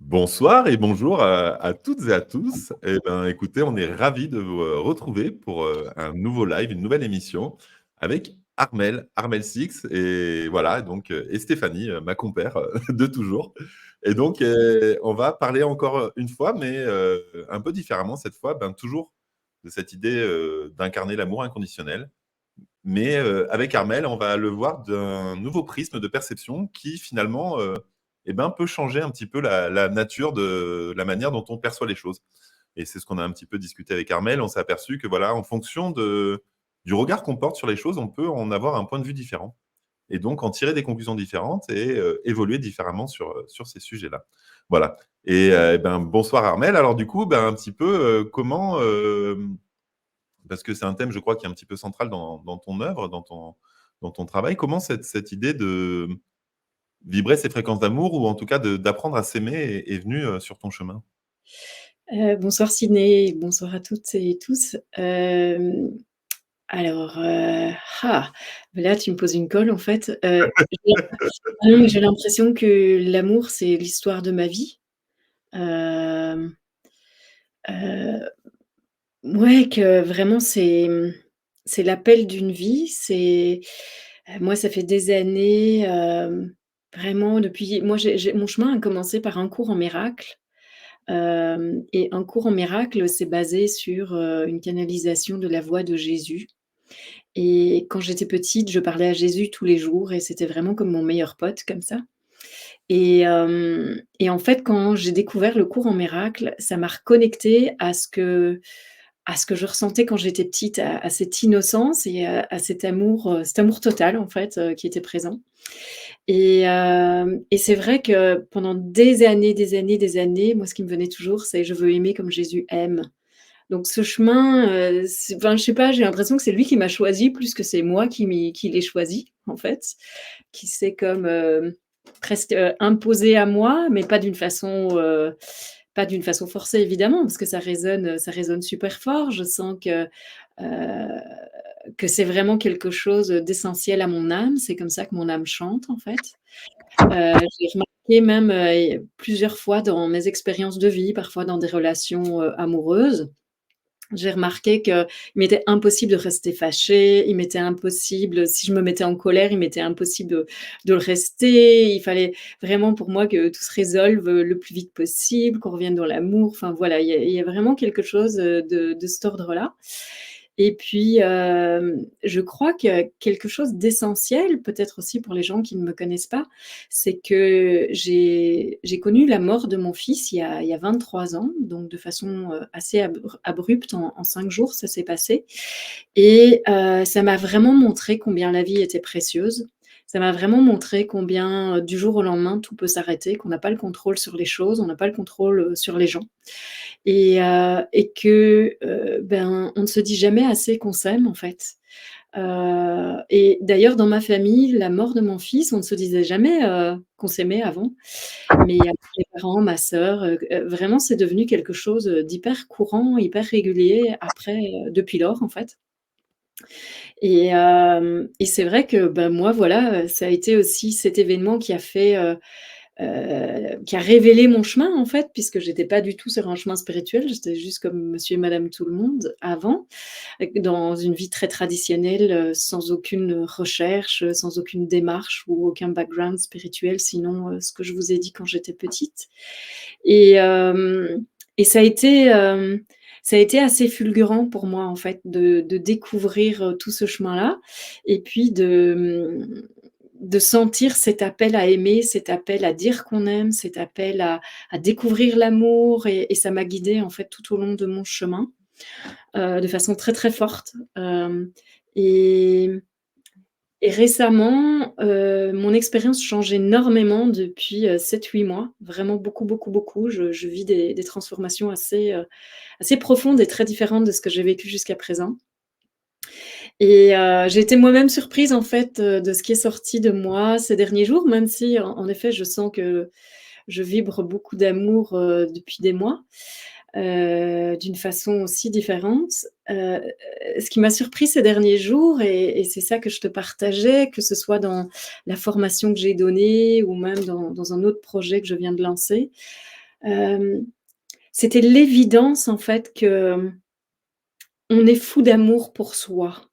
Bonsoir et bonjour à toutes et à tous. Eh ben, écoutez, on est ravis de vous retrouver pour un nouveau live, une nouvelle émission avec Armel, Armel Six et voilà donc et Stéphanie, ma compère de toujours. Et donc on va parler encore une fois, mais un peu différemment cette fois, ben, toujours de cette idée d'incarner l'amour inconditionnel. Mais avec Armel, on va le voir d'un nouveau prisme de perception qui finalement eh ben, peut changer un petit peu la nature de la manière dont on perçoit les choses. Et c'est ce qu'on a un petit peu discuté avec Armel. On s'est aperçu que voilà, en fonction du regard qu'on porte sur les choses, on peut en avoir un point de vue différent. Et donc en tirer des conclusions différentes et évoluer différemment sur ces sujets-là. Voilà. Et eh ben, bonsoir Armel. Alors du coup, ben, un petit peu comment parce que c'est un thème, je crois, qui est un petit peu central dans ton œuvre, dans ton travail. Comment cette idée de vibrer ces fréquences d'amour ou en tout cas d'apprendre à s'aimer est venue sur ton chemin? Bonsoir Sidney, bonsoir à toutes et tous. Alors, là tu me poses une colle en fait. J'ai non, mais j'ai l'impression que l'amour, c'est l'histoire de ma vie. Hem, heu, ouais, que vraiment c'est l'appel d'une vie. Moi ça fait des années, vraiment depuis moi j'ai mon chemin a commencé par un cours en miracle. Et un cours en miracle, c'est basé sur, une canalisation de la voix de Jésus et quand j'étais petite, je parlais à Jésus tous les jours et c'était vraiment comme mon meilleur pote comme ça et en fait, quand j'ai découvert le cours en miracle, ça m'a reconnectée à ce que je ressentais quand j'étais petite, à cette innocence et à cet amour total en fait, qui était présent et c'est vrai que pendant des années, des années, des années, moi ce qui me venait toujours, c'est: «Je veux aimer comme Jésus aime». Donc ce chemin, c'est enfin je sais pas, j'ai l'impression que c'est lui qui m'a choisie plus que c'est moi qui l'ai choisi en fait, qui s'est comme, presque, imposé à moi, mais pas d'une façon forcée évidemment, parce que ça résonne super fort. Je sens que c'est vraiment quelque chose, d'essentiel à mon âme. C'est comme ça que mon âme chante en fait. J'ai remarqué même, plusieurs fois dans mes expériences de vie, parfois dans des relations, amoureuses, j'ai remarqué qu'il m'était impossible de rester fâchée, il m'était impossible si je me mettais en colère, il m'était impossible de le rester. Il fallait vraiment pour moi que tout se résolve, le plus vite possible, qu'on revienne dans l'amour. Enfin voilà, il y a vraiment quelque chose, de cet ordre-là et puis, je crois que quelque chose d'essentiel, peut-être aussi pour les gens qui ne me connaissent pas, c'est que j'ai connu la mort de mon fils il y a 23 ans, donc de façon, assez abrupte en 5 jours, ça s'est passé et ça m'a vraiment montré combien la vie était précieuse. Ça m'a vraiment montré combien, du jour au lendemain, tout peut s'arrêter, qu'on n'a pas le contrôle sur les choses, on n'a pas le contrôle, sur les gens et que, ben, on ne se dit jamais assez qu'on s'aime, en fait. Et d'ailleurs, dans ma famille, la mort de mon fils, on ne se disait jamais, qu'on s'aimait avant. Mais avec mes parents, ma sœur, vraiment, c'est devenu quelque chose, d'hyper courant, hyper régulier après, depuis lors, en fait. Et c'est vrai que, bah, moi, voilà, ça a été aussi cet événement qui a révélé mon chemin, en fait, puisque j'étais pas du tout sur un chemin spirituel, j'étais juste comme monsieur et madame tout le monde avant, dans une vie très traditionnelle, sans aucune recherche, sans aucune démarche ou aucun background spirituel, sinon, ce que je vous ai dit quand j'étais petite. Et hem et ça a été assez fulgurant pour moi, en fait, de découvrir, tout ce chemin-là et puis de sentir cet appel à aimer, cet appel à dire qu'on aime, cet appel à découvrir l'amour et ça m'a guidée, en fait, tout au long de mon chemin, de façon très, très forte, et et récemment, mon expérience change énormément depuis, 7-8 mois, vraiment beaucoup, beaucoup, beaucoup. Je vis des transformations assez profondes et très différentes de ce que j'ai vécu jusqu'à présent et j'ai été moi-même surprise, en fait, de ce qui est sorti de moi ces derniers jours, même si en effet, je sens que je vibre beaucoup d'amour, depuis des mois, d'une façon aussi différente. Ce qui m'a surpris ces derniers jours et c'est ça que je te partageais, que ce soit dans la formation que j'ai donnée ou même dans un autre projet que je viens de lancer, Hem, C'était l'évidence en fait que on est fou d'amour pour soi.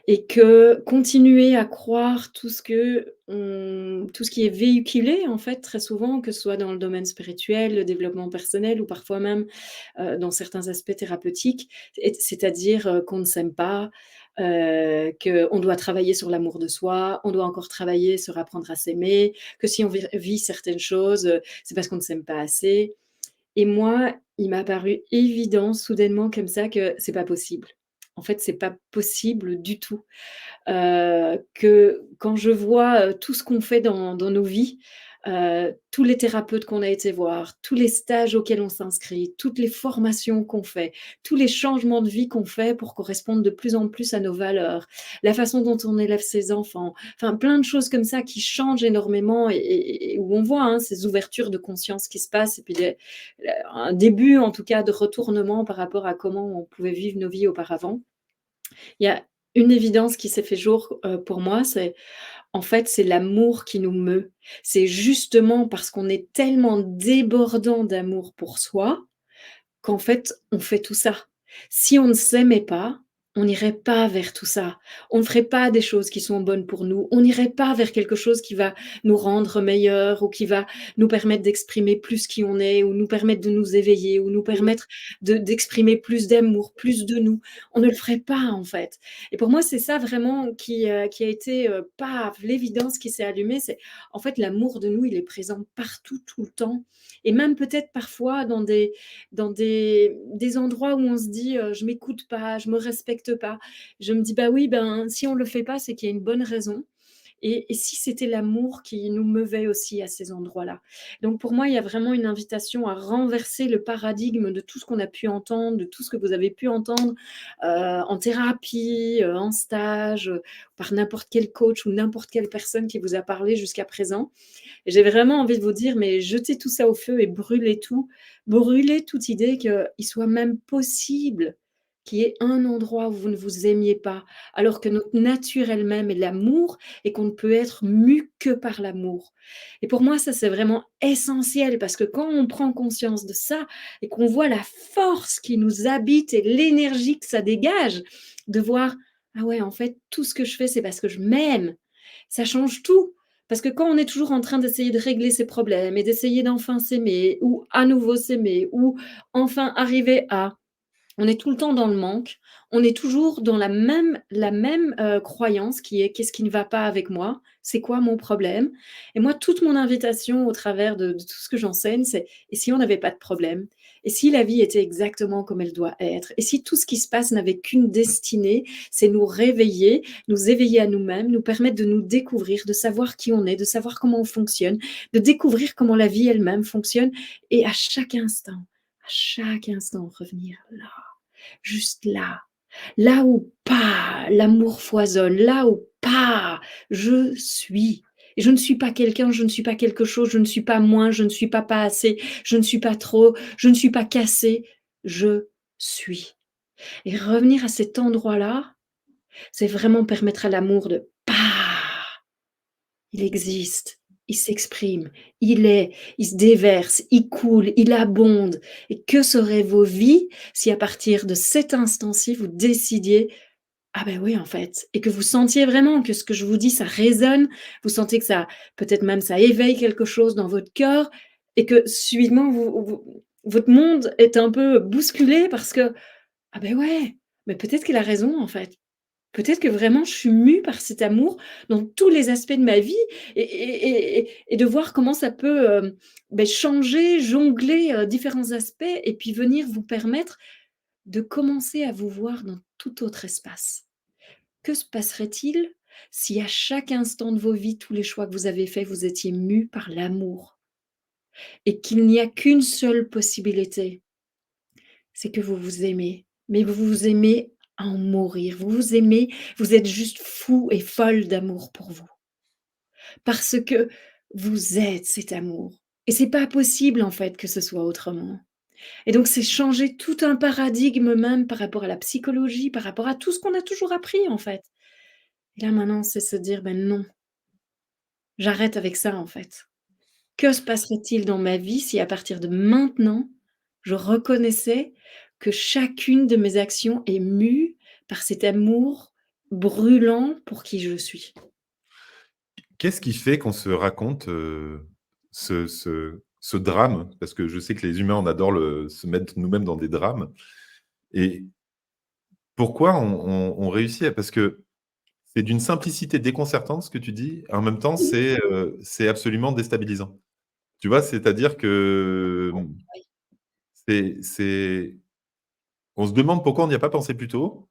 Et que continuer à croire tout ce qui est véhiculé, en fait, très souvent, que ce soit dans le domaine spirituel, le développement personnel ou parfois même, dans certains aspects thérapeutiques, c'est-à-dire, qu'on ne s'aime pas, qu'on doit travailler sur l'amour de soi, on doit encore travailler sur apprendre à s'aimer, que si on vit certaines choses, c'est parce qu'on ne s'aime pas assez. Et moi, il m'a paru évident soudainement comme ça que c'est pas possible. En fait, c'est pas possible du tout. Que quand je vois, tout ce qu'on fait dans nos vies, tous les thérapeutes qu'on a été voir, tous les stages auxquels on s'inscrit, toutes les formations qu'on fait, tous les changements de vie qu'on fait pour correspondre de plus en plus à nos valeurs, la façon dont on élève ses enfants, enfin plein de choses comme ça qui changent énormément et où on voit, hein, ces ouvertures de conscience qui se passent et puis un début en tout cas de retournement par rapport à comment on pouvait vivre nos vies auparavant. Il y a une évidence qui s'est fait jour, pour moi, c'est en fait, c'est l'amour qui nous meut. C'est justement parce qu'on est tellement débordant d'amour pour soi qu'en fait, on fait tout ça. Si on ne s'aimait pas, on n'irait pas vers tout ça. On ne ferait pas des choses qui sont bonnes pour nous. On n'irait pas vers quelque chose qui va nous rendre meilleurs ou qui va nous permettre d'exprimer plus qui on est ou nous permettre de nous éveiller ou nous permettre d'exprimer plus d'amour, plus de nous. On ne le ferait pas, en fait. Et pour moi, c'est ça vraiment qui a été, paf, l'évidence qui s'est allumée. C'est en fait, l'amour de nous, il est présent partout, tout le temps et même peut-être parfois dans des endroits où on se dit, «Je m'écoute pas, je me respecte pas». Je me dis: «Bah oui, ben, si on le fait pas, c'est qu'il y a une bonne raison» et si c'était l'amour qui nous meuvait aussi à ces endroits-là? Donc pour moi, il y a vraiment une invitation à renverser le paradigme de tout ce qu'on a pu entendre, de tout ce que vous avez pu entendre, en thérapie, en stage, par n'importe quel coach ou n'importe quelle personne qui vous a parlé jusqu'à présent. Et j'ai vraiment envie de vous dire, mais jetez tout ça au feu et brûlez tout. Brûlez toute idée qu'il soit même possible qu'il y ait un endroit où vous ne vous aimiez pas, alors que notre nature elle-même est l'amour et qu'on ne peut être mû que par l'amour. Et pour moi, ça, c'est vraiment essentiel parce que quand on prend conscience de ça et qu'on voit la force qui nous habite et l'énergie que ça dégage, de voir, ah ouais, en fait, tout ce que je fais, c'est parce que je m'aime. Ça change tout. Parce que quand on est toujours en train d'essayer de régler ses problèmes et d'essayer d'enfin s'aimer ou à nouveau s'aimer ou enfin arriver à on est tout le temps dans le manque, on est toujours dans la même croyance qui est: «Qu'est-ce qui ne va pas avec moi? C'est quoi mon problème?» Et moi, toute mon invitation au travers de tout ce que j'enseigne, c'est: «Et si on n'avait pas de problème? Et si la vie était exactement comme elle doit être? Et si tout ce qui se passe n'avait qu'une destinée, c'est nous réveiller, nous éveiller à nous-mêmes, nous permettre de nous découvrir, de savoir qui on est, de savoir comment on fonctionne, de découvrir comment la vie elle-même fonctionne et à chaque instant revenir là». Juste là, là où pas l'amour foisonne, là où pas je suis. Et je ne suis pas quelqu'un, je ne suis pas quelque chose, je ne suis pas moins, je ne suis pas assez, je ne suis pas trop, je ne suis pas cassé, je suis. Et revenir à cet endroit-là, c'est vraiment permettre à l'amour de il existe, il s'exprime, il est, il se déverse, il coule, il abonde. Et que seraient vos vies si à partir de cet instant-ci, vous décidiez: «Ah ben oui, en fait» et que vous sentiez vraiment que ce que je vous dis, ça résonne, vous sentez que ça peut-être même ça éveille quelque chose dans votre cœur et que subitement votre monde est un peu bousculé parce que: «Ah ben ouais, mais peut-être qu'il a raison, en fait». Peut-être que vraiment je suis mue par cet amour dans tous les aspects de ma vie et de voir comment ça peut, changer, jongler, différents aspects et puis venir vous permettre de commencer à vous voir dans tout autre espace. Que se passerait-il si à chaque instant de vos vies, tous les choix que vous avez faits, vous étiez mus par l'amour et qu'il n'y a qu'une seule possibilité, c'est que vous vous aimez, mais vous vous aimez à en mourir. Vous vous aimez, vous êtes juste fou et folle d'amour pour vous. Parce que vous êtes cet amour. Et c'est pas possible en fait que ce soit autrement. Et donc c'est changer tout un paradigme même par rapport à la psychologie, par rapport à tout ce qu'on a toujours appris en fait. Et là maintenant, c'est se dire: «Ben non, j'arrête avec ça en fait. Que se passerait-il dans ma vie si à partir de maintenant, je reconnaissais que chacune de mes actions est mue par cet amour brûlant pour qui je suis? Qu'est-ce qui fait qu'on se raconte, ce drame? Parce que je sais que les humains, on adore se mettre nous-mêmes dans des drames et pourquoi on réussit à parce que c'est d'une simplicité déconcertante ce que tu dis, en même temps c'est absolument déstabilisant. Tu vois? C'est-à-dire que, c'est on se demande pourquoi on n'y a pas pensé plus tôt.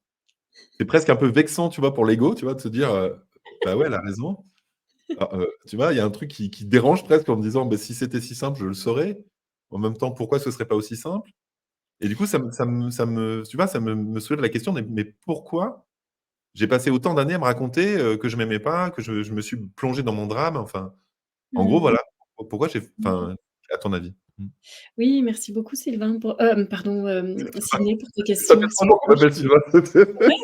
C'est presque un peu vexant, tu vois, pour l'ego, tu vois, de se dire, «Bah ouais, elle a raison». Tu vois, il y a un truc qui dérange presque en me disant: «Bah, si c'était si simple, je le saurais». En même temps, pourquoi ce serait pas aussi simple? Et du coup, ça me tu vois, ça me soulève la question, mais pourquoi j'ai passé autant d'années à me raconter, que je m'aimais pas, que je me suis plongé dans mon drame, enfin, en gros, Mmh. voilà, pourquoi j'ai Mmh. enfin, à ton avis? Mmh. Oui, merci beaucoup Sylvain pour pardon, Sydney pour tes Ça fait questions 3 jours qu'on super. m'appelle Sylvain. Ouais,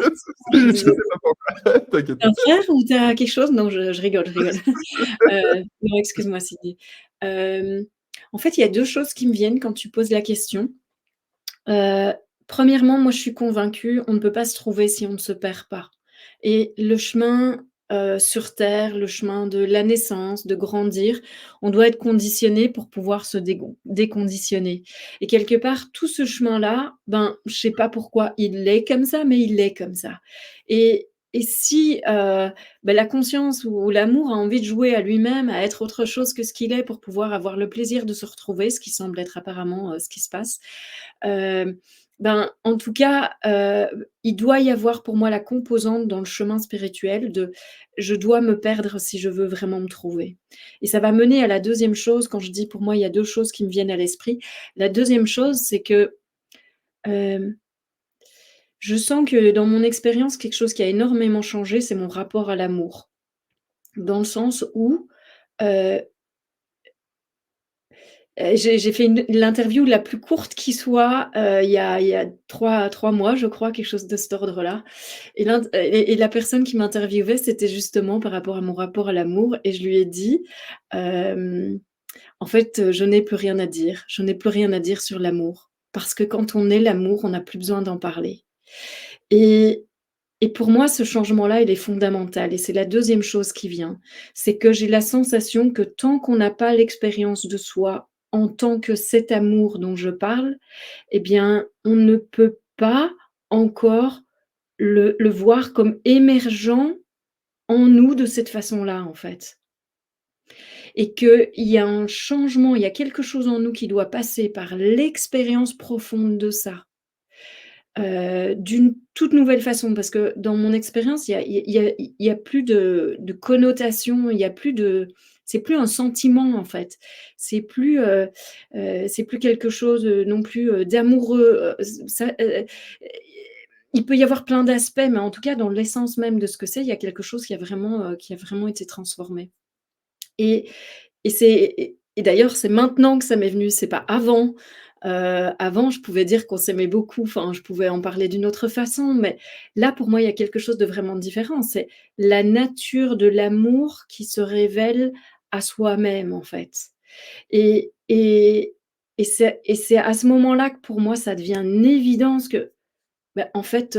Je je sais disais, pas pourquoi. T'inquiète tu pas. un frère ou tu as quelque chose? Non, je rigole, je rigole. Non, excuse-moi Sydney. Hem, En fait, il y a 2 choses qui me viennent quand tu poses la question. Heu, Premièrement, moi, je suis convaincue, on ne peut pas se trouver si on ne se perd pas et le chemin, sur terre, le chemin de la naissance, de grandir, on doit être conditionné pour pouvoir se déconditionner et quelque part, tout ce chemin-là, ben, je sais pas pourquoi il est comme ça, mais il est comme ça et si, la conscience ou l'amour a envie de jouer à lui-même, à être autre chose que ce qu'il est pour pouvoir avoir le plaisir de se retrouver, ce qui semble être apparemment, ce qui se passe. En tout cas, il doit y avoir pour moi la composante dans le chemin spirituel de je dois me perdre si je veux vraiment me trouver et ça va mener à la deuxième chose quand je dis pour moi il y a 2 choses qui me viennent à l'esprit. La deuxième chose, c'est que, hem, je sens que dans mon expérience, quelque chose qui a énormément changé, c'est mon rapport à l'amour. Dans le sens où, heu j'ai fait l'interview la plus courte qui soit, il y a 3 mois, je crois, quelque chose de cet ordre-là et la personne qui m'interviewait, c'était justement par rapport à mon rapport à l'amour et je lui ai dit, hem: «En fait, je n'ai plus rien à dire. Je n'ai plus rien à dire sur l'amour. Parce que quand on est l'amour, on n'a plus besoin d'en parler» et pour moi, ce changement-là, il est fondamental et c'est la deuxième chose qui vient. C'est que j'ai la sensation que tant qu'on n'a pas l'expérience de soi en tant que cet amour dont je parle, eh bien, on ne peut pas encore le voir comme émergent en nous de cette façon-là, en fait. Et qu'il y a un changement, il y a quelque chose en nous qui doit passer par l'expérience profonde de ça. D'une toute nouvelle façon parce que dans mon expérience, il y a plus de connotation, il y a plus de c'est plus un sentiment, en fait. C'est plus quelque chose, non plus, d'amoureux, il peut y avoir plein d'aspects, mais en tout cas, dans l'essence même de ce que c'est, il y a quelque chose qui a vraiment été transformé et et d'ailleurs, c'est maintenant que ça m'est venu, c'est pas avant. Avant, je pouvais dire qu'on s'aimait beaucoup, enfin, je pouvais en parler d'une autre façon, mais là, pour moi, il y a quelque chose de vraiment différent. C'est la nature de l'amour qui se révèle à soi-même, en fait et et c'est à ce moment-là que, pour moi, ça devient une évidence que en fait,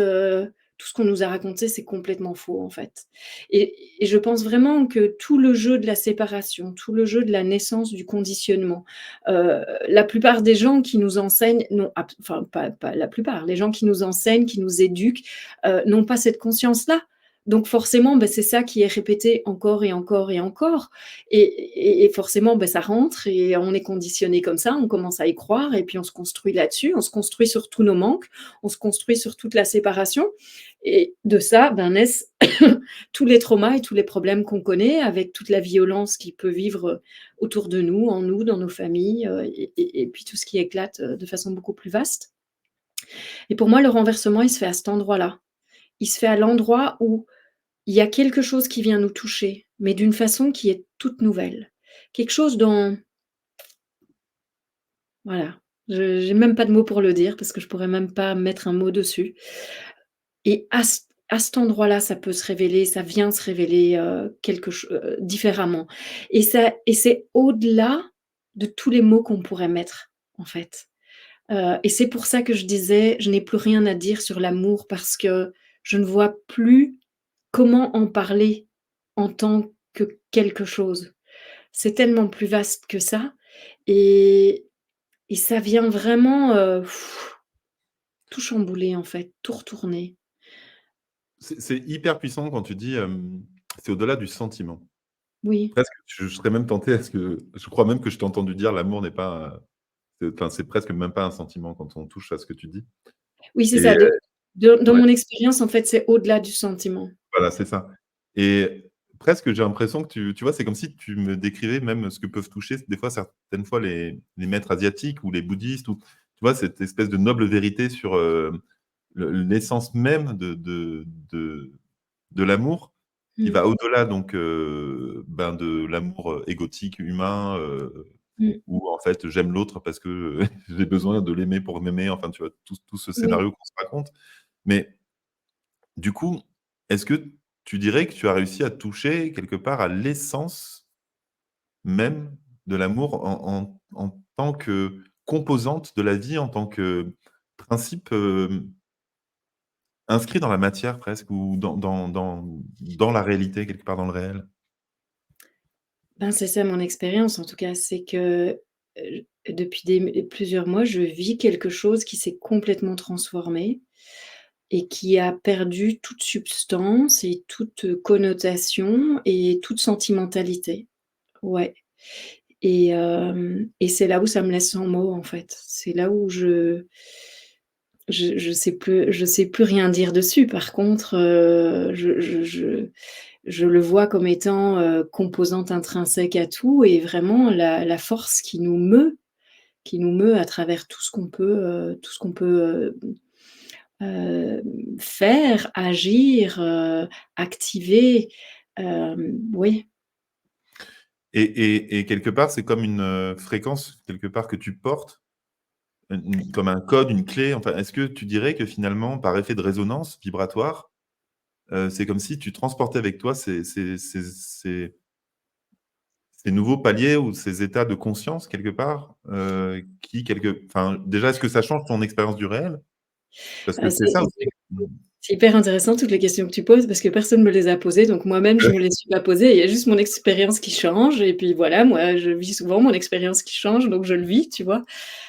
tout ce qu'on nous a raconté, c'est complètement faux, en fait et je pense vraiment que tout le jeu de la séparation, tout le jeu de la naissance du conditionnement, la plupart des gens qui nous enseignent n'ont abs enfin, pas la plupart, les gens qui nous enseignent, qui nous éduquent, n'ont pas cette conscience-là. Donc forcément, c'est ça qui est répété encore et encore et encore et forcément, ça rentre et on est conditionné comme ça, on commence à y croire et puis on se construit là-dessus, on se construit sur tous nos manques, on se construit sur toute la séparation et de ça, naissent tous les traumas et tous les problèmes qu'on connaît avec toute la violence qui peut vivre, autour de nous, en nous, dans nos familles, et puis tout ce qui éclate, de façon beaucoup plus vaste et pour moi, le renversement, il se fait à cet endroit-là. Il se fait à l'endroit où il y a quelque chose qui vient nous toucher, mais d'une façon qui est toute nouvelle. Quelque chose dont voilà, je j'ai même pas de mots pour le dire parce que je pourrais même pas mettre un mot dessus. Et à cet endroit-là, ça peut se révéler, ça vient se révéler, différemment et c'est au-delà de tous les mots qu'on pourrait mettre, en fait. Et c'est pour ça que je disais: «Je n'ai plus rien à dire sur l'amour» parce que je ne vois plus comment en parler en tant que quelque chose. C'est tellement plus vaste que ça et et ça vient vraiment, tout chambouler, en fait, tout retourner. C'est hyper puissant quand tu dis, c'est au-delà du sentiment. Oui. Presque, je serais même tenté à ce que je crois même que je t'ai entendu dire: «L'amour n'est pas, c'est presque même pas un sentiment» quand on touche à ce que tu dis Oui, c'est et ça, dans ouais. mon expérience, en fait, c'est au-delà du sentiment. Voilà, c'est ça et presque j'ai l'impression que tu vois, c'est comme si tu me décrivais même ce que peuvent toucher des fois, certaines fois les maîtres asiatiques ou les bouddhistes ou tu vois, cette espèce de noble vérité sur, l'essence même de l'amour qui Mmh. va au-delà donc, ben, de l'amour, égotique, humain, Mmh. où en fait j'aime l'autre parce que j'ai besoin de l'aimer pour m'aimer, enfin tu vois? Tout ce Oui. scénario qu'on se raconte mais du coup, est-ce que tu dirais que tu as réussi à toucher quelque part à l'essence même de l'amour en tant que composante de la vie, en tant que principe, inscrit dans la matière presque ou dans la réalité, quelque part dans le réel? Ben, c'est ça mon expérience en tout cas, c'est que, depuis plusieurs mois, je vis quelque chose qui s'est complètement transformé et qui a perdu toute substance et toute, connotation et toute sentimentalité. Ouais et c'est là où ça me laisse sans mots, en fait. C'est là où je sais plus rien dire dessus. Par contre, je le vois comme étant, composante intrinsèque à tout et vraiment la force qui nous meut à travers tout ce qu'on peut, faire, agir, activer, oui. Et quelque part, c'est comme une, fréquence quelque part que tu portes, comme un code, une clé, enfin, est-ce que tu dirais que finalement, par effet de résonance vibratoire, c'est comme si tu transportais avec toi ces nouveaux paliers ou ces états de conscience quelque part, enfin, déjà, est-ce que ça change ton expérience du réel? Parce que c'est ça aussi. Mmh. C'est hyper intéressant toutes les questions que tu poses parce que personne me les a posées, donc moi-même je me les suis pas posées. Il y a juste mon expérience qui change et puis voilà, moi je vis souvent mon expérience qui change, donc je le vis, tu vois?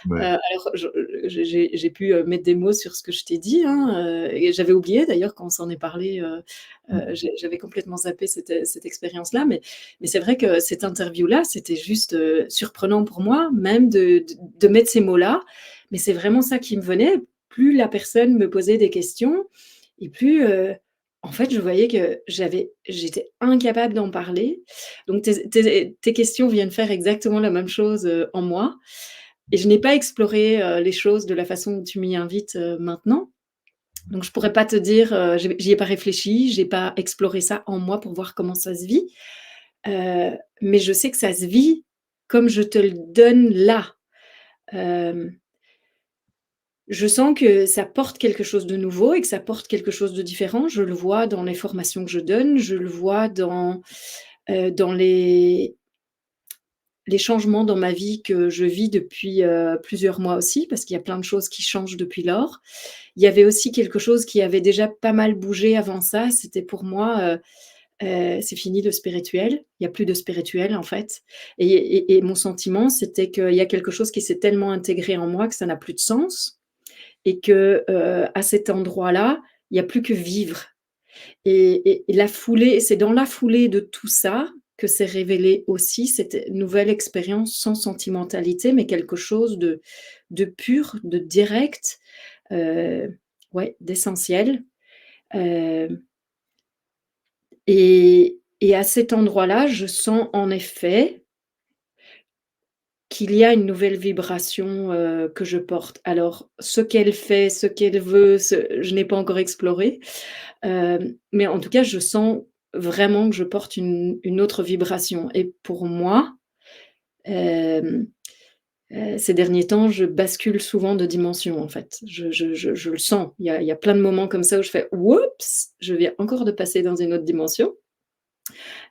Ouais. Alors j'ai pu, mettre des mots sur ce que je t'ai dit, hein, et j'avais oublié d'ailleurs quand on s'en est parlé, Mmh. j'avais complètement zappé cette expérience-là, mais c'est vrai que cette interview-là, c'était juste, surprenant pour moi même de mettre ces mots-là, mais c'est vraiment ça qui me venait. Plus la personne me posait des questions et plus, en fait, je voyais que j'étais incapable d'en parler. Donc tes questions viennent faire exactement la même chose, en moi et je n'ai pas exploré, les choses de la façon dont tu m'y invites, maintenant. Donc je pourrais pas te dire, j'y ai pas réfléchi, j'ai pas exploré ça en moi pour voir comment ça se vit, mais je sais que ça se vit comme je te le donne là. Hem, je sens que ça porte quelque chose de nouveau et que ça porte quelque chose de différent. Je le vois dans les formations que je donne, je le vois dans les changements dans ma vie que je vis depuis, plusieurs mois aussi, parce qu'il y a plein de choses qui changent depuis lors. Il y avait aussi quelque chose qui avait déjà pas mal bougé avant ça, c'était pour moi, c'est fini le spirituel, il y a plus de spirituel en fait et mon sentiment, c'était qu'il y a quelque chose qui s'est tellement intégré en moi que ça n'a plus de sens et que, à cet endroit-là, il y a plus que vivre et la foulée c'est dans la foulée de tout ça que s'est révélée aussi cette nouvelle expérience sans sentimentalité, mais quelque chose de pur, de direct, ouais, d'essentiel, hem et à cet endroit-là, je sens en effet qu'il y a une nouvelle vibration, que je porte. Alors ce qu'elle fait, ce qu'elle veut, je n'ai pas encore exploré, mais en tout cas, je sens vraiment que je porte une autre vibration et pour moi, hem, ces derniers temps, je bascule souvent de dimension, en fait. Je le sens. Il y a plein de moments comme ça où je fais: «Oups, je viens encore de passer dans une autre dimension».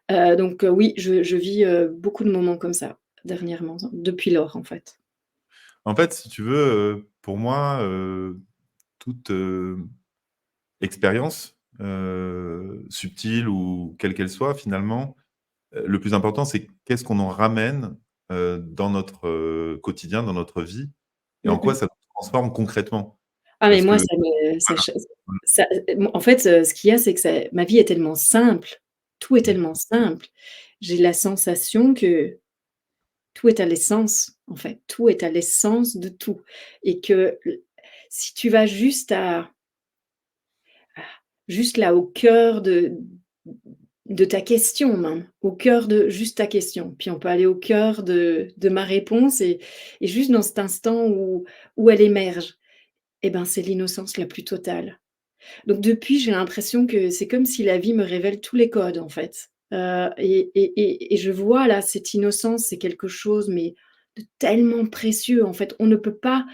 Donc oui, je vis, beaucoup de moments comme ça. dernièrement, depuis lors, en fait. En fait, si tu veux, pour moi, toute, expérience, subtile ou quelle qu'elle soit finalement, le plus important, c'est qu'est-ce qu'on en ramène, dans notre, quotidien, dans notre vie et en Mmh quoi mh. ça nous transforme concrètement. Ah mais Parce moi que ça me ça voilà, ch ça en fait, ce qu'il y a, c'est que ça ma vie est tellement simple, tout est mmh, tellement simple. J'ai la sensation que tout est à l'essence, en fait, tout est à l'essence de tout et que l si tu vas juste là, au cœur de ta question même, au cœur de juste ta question, puis on peut aller au cœur de ma réponse et juste dans cet instant où elle émerge, et ben, c'est l'innocence la plus totale. Donc depuis, j'ai l'impression que c'est comme si la vie me révèle tous les codes, en fait, et je vois là, cette innocence, c'est quelque chose, mais de tellement précieux, en fait. On ne peut pas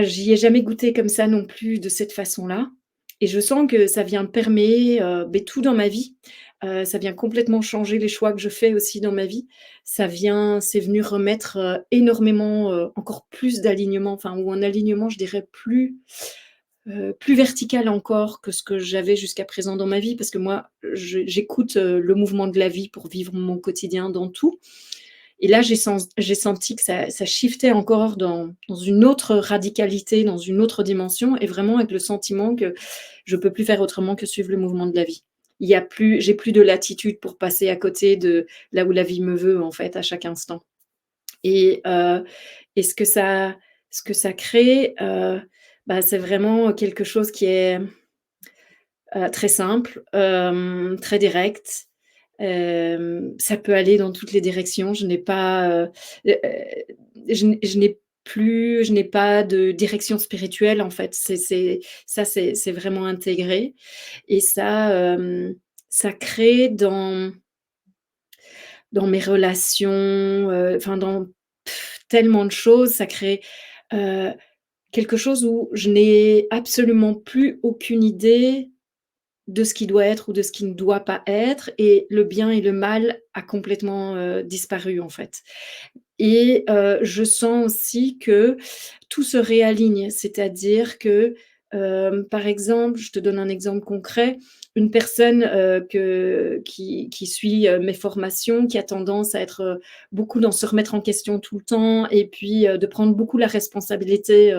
j'y ai jamais goûté comme ça non plus, de cette façon-là et je sens que ça vient perméer, beh, tout dans ma vie. Ça vient complètement changer les choix que je fais aussi dans ma vie. C'est venu remettre, énormément, encore plus d'alignement, enfin ou un alignement, je dirais plus vertical encore que ce que j'avais jusqu'à présent dans ma vie, parce que moi, j'écoute, le mouvement de la vie pour vivre mon quotidien dans tout. Et là, j'ai senti que ça shiftait encore dans une autre radicalité, dans une autre dimension et vraiment avec le sentiment que je peux plus faire autrement que suivre le mouvement de la vie. J'ai plus de latitude pour passer à côté de là où la vie me veut, en fait, à chaque instant. Et et ce que ça crée, bah, c'est vraiment quelque chose qui est, très simple, très direct. Ça peut aller dans toutes les directions. Je n'ai pas de direction spirituelle, en fait. C'est vraiment intégré et ça crée dans mes relations, enfin dans tellement de choses, ça crée, heu, quelque chose où je n'ai absolument plus aucune idée de ce qui doit être ou de ce qui ne doit pas être et le bien et le mal a complètement, disparu, en fait. Et je sens aussi que tout se réaligne. C'est-à-dire que, par exemple, je te donne un exemple concret, une personne, qui suit, mes formations, qui a tendance à être, beaucoup dans se remettre en question tout le temps et puis, de prendre beaucoup la responsabilité,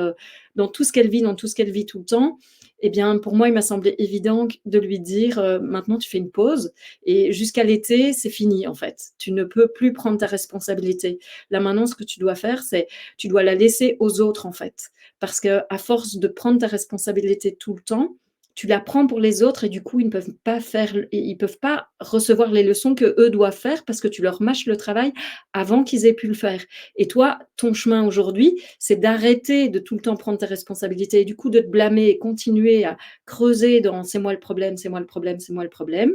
dans tout ce qu'elle vit, dans tout ce qu'elle vit tout le temps. Eh bien, pour moi, il m'a semblé évident de lui dire, «Maintenant tu fais une pause et jusqu'à l'été, c'est fini, en fait. Tu ne peux plus prendre ta responsabilité. Là maintenant, ce que tu dois faire, c'est tu dois la laisser aux autres, en fait. Parce qu'à force de prendre ta responsabilité tout le temps, tu la prends pour les autres et du coup, ils peuvent pas recevoir les leçons qu'eux doivent faire parce que tu leur mâches le travail avant qu'ils aient pu le faire. Et toi, ton chemin aujourd'hui, c'est d'arrêter de tout le temps prendre tes responsabilités et du coup de te blâmer et continuer à creuser dans: «C'est moi le problème, c'est moi le problème, c'est moi le problème».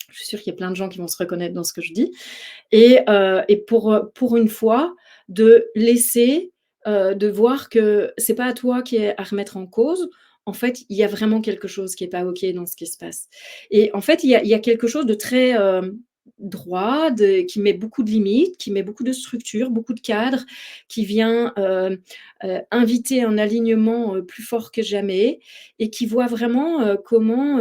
Je suis sûre qu'il y a plein de gens qui vont se reconnaître dans ce que je dis et pour une fois, de laisser, de voir que c'est pas à toi qui est à remettre en cause. En fait, il y a vraiment quelque chose qui est pas OK dans ce qui se passe et en fait, il y a quelque chose de très, droit, qui met beaucoup de limites, qui met beaucoup de structure, beaucoup de cadres, qui vient, inviter un alignement, plus fort que jamais et qui voit vraiment, comment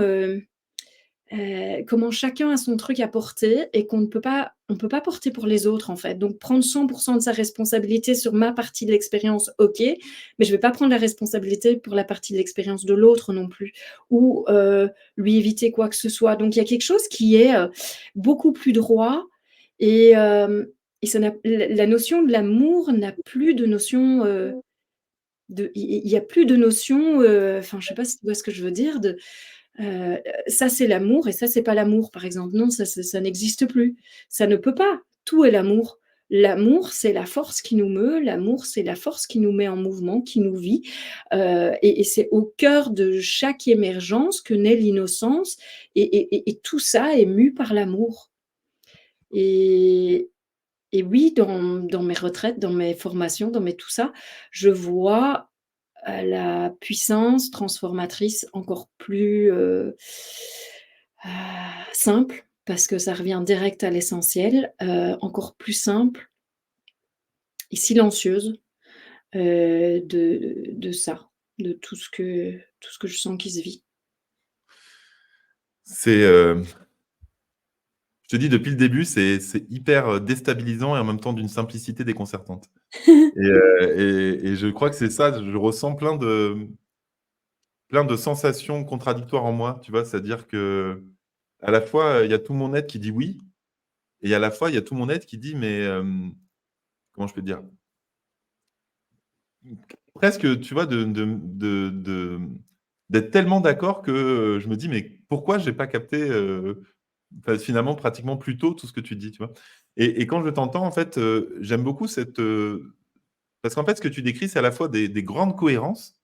chacun a son truc à porter et on peut pas porter pour les autres, en fait. Donc prendre 100 de sa responsabilité sur ma partie de l'expérience, OK, mais je vais pas prendre la responsabilité pour la partie de l'expérience de l'autre non plus ou lui éviter quoi que ce soit. Donc il y a quelque chose qui est, beaucoup plus droit et et ça n'a la notion de l'amour n'a plus de notion, il y a plus de notion, enfin je sais pas si tu vois ce que je veux dire de Heu, ça c'est l'amour et ça c'est pas l'amour, par exemple. Non, ça n'existe plus. Ça ne peut pas. Tout est l'amour. L'amour, c'est la force qui nous meut, l'amour, c'est la force qui nous met en mouvement, qui nous vit, et c'est au cœur de chaque émergence que naît l'innocence et tout ça est mû par l'amour et et oui, dans mes retraites, dans mes formations, dans mes tout ça, je vois la puissance transformatrice encore plus, simple, parce que ça revient direct à l'essentiel, encore plus simple et silencieuse, de ça, de tout ce que je sens qui se vit. C'est, je te dis depuis le début, c'est hyper, déstabilisant et en même temps d'une simplicité déconcertante et je crois que c'est ça, je ressens plein de sensations contradictoires en moi, tu vois? C'est-à-dire qu'à la fois, il y a tout mon être qui dit «oui» et à la fois, il y a tout mon être qui dit: «Mais», comment je peux dire? Presque, tu vois, d'être tellement d'accord que, je me dis: «Mais pourquoi j'ai pas capté, enfin, finalement, pratiquement plus tôt tout ce que tu dis?» tu vois? Et quand je t'entends, en fait, j'aime beaucoup parce qu'en fait, ce que tu décris, c'est à la fois des grandes cohérences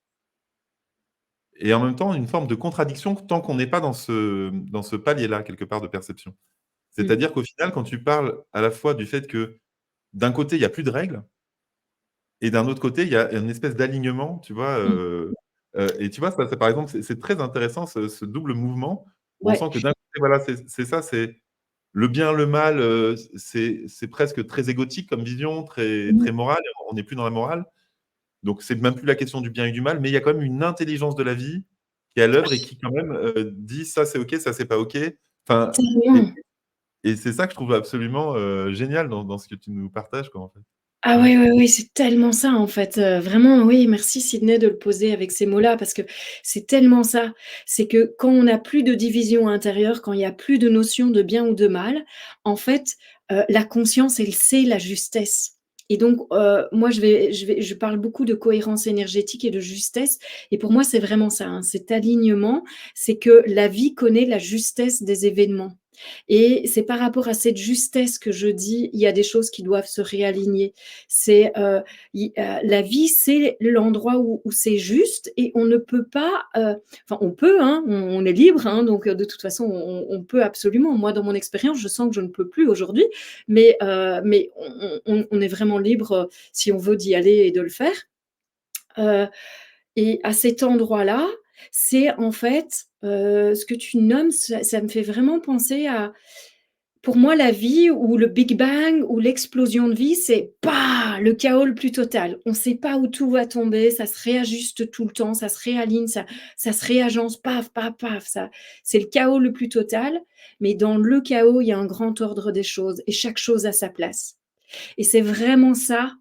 et en même temps une forme de contradiction tant qu'on n'est pas dans ce palier-là, quelque part, de perception. Mmh. C'est-à-dire qu'au final, quand tu parles à la fois du fait que, d'un côté, il y a plus de règles et d'un autre côté, il y a une espèce d'alignement, tu vois? Mmh. Et tu vois, ça, par exemple, c'est très intéressant ce double mouvement où on Ouais. sent que d'un côté, voilà, c'est ça, c'est le bien, le mal, c'est presque très égotique comme vision, très Mmh. très morale. On n'est plus dans la morale. Donc c'est même plus la question du bien et du mal, mais il y a quand même une intelligence de la vie qui est à l'œuvre et qui quand même, dit: «Ça, c'est OK, ça, c'est pas OK». Enfin et Tellement. et c'est ça que je trouve absolument, génial dans ce que tu nous partages, quoi, en fait. Ah Ouais. oui, oui, oui, c'est tellement ça, en fait, vraiment, oui, merci Sydney de le poser avec ces mots-là parce que c'est tellement ça. C'est que quand on n'a plus de division intérieure, quand il y a plus de notion de bien ou de mal, en fait, la conscience, elle sait la justesse et donc moi, je parle beaucoup de cohérence énergétique et de justesse et pour moi, c'est vraiment ça, hein, cet alignement, c'est que la vie connaît la justesse des événements et c'est par rapport à cette justesse que je dis: «Il y a des choses qui doivent se réaligner». C'est, la vie, c'est l'endroit où c'est juste et on ne peut pas, enfin on peut, hein, on est libre, hein, donc de toute façon on peut absolument. Moi, dans mon expérience, je sens que je ne peux plus aujourd'hui, mais on est vraiment libre, si on veut d'y aller et de le faire. Heu et à cet endroit-là, c'est en fait, ce que tu nommes, ça me fait vraiment penser à pour moi, la vie ou le Big Bang ou l'explosion de vie, c'est bah, le chaos le plus total. On ne sait pas où tout va tomber, ça se réajuste tout le temps, ça se réaligne, ça se réagence, paf, paf, paf, ça c'est le chaos le plus total, mais dans le chaos, il y a un grand ordre des choses et chaque chose a sa place et c'est vraiment ça,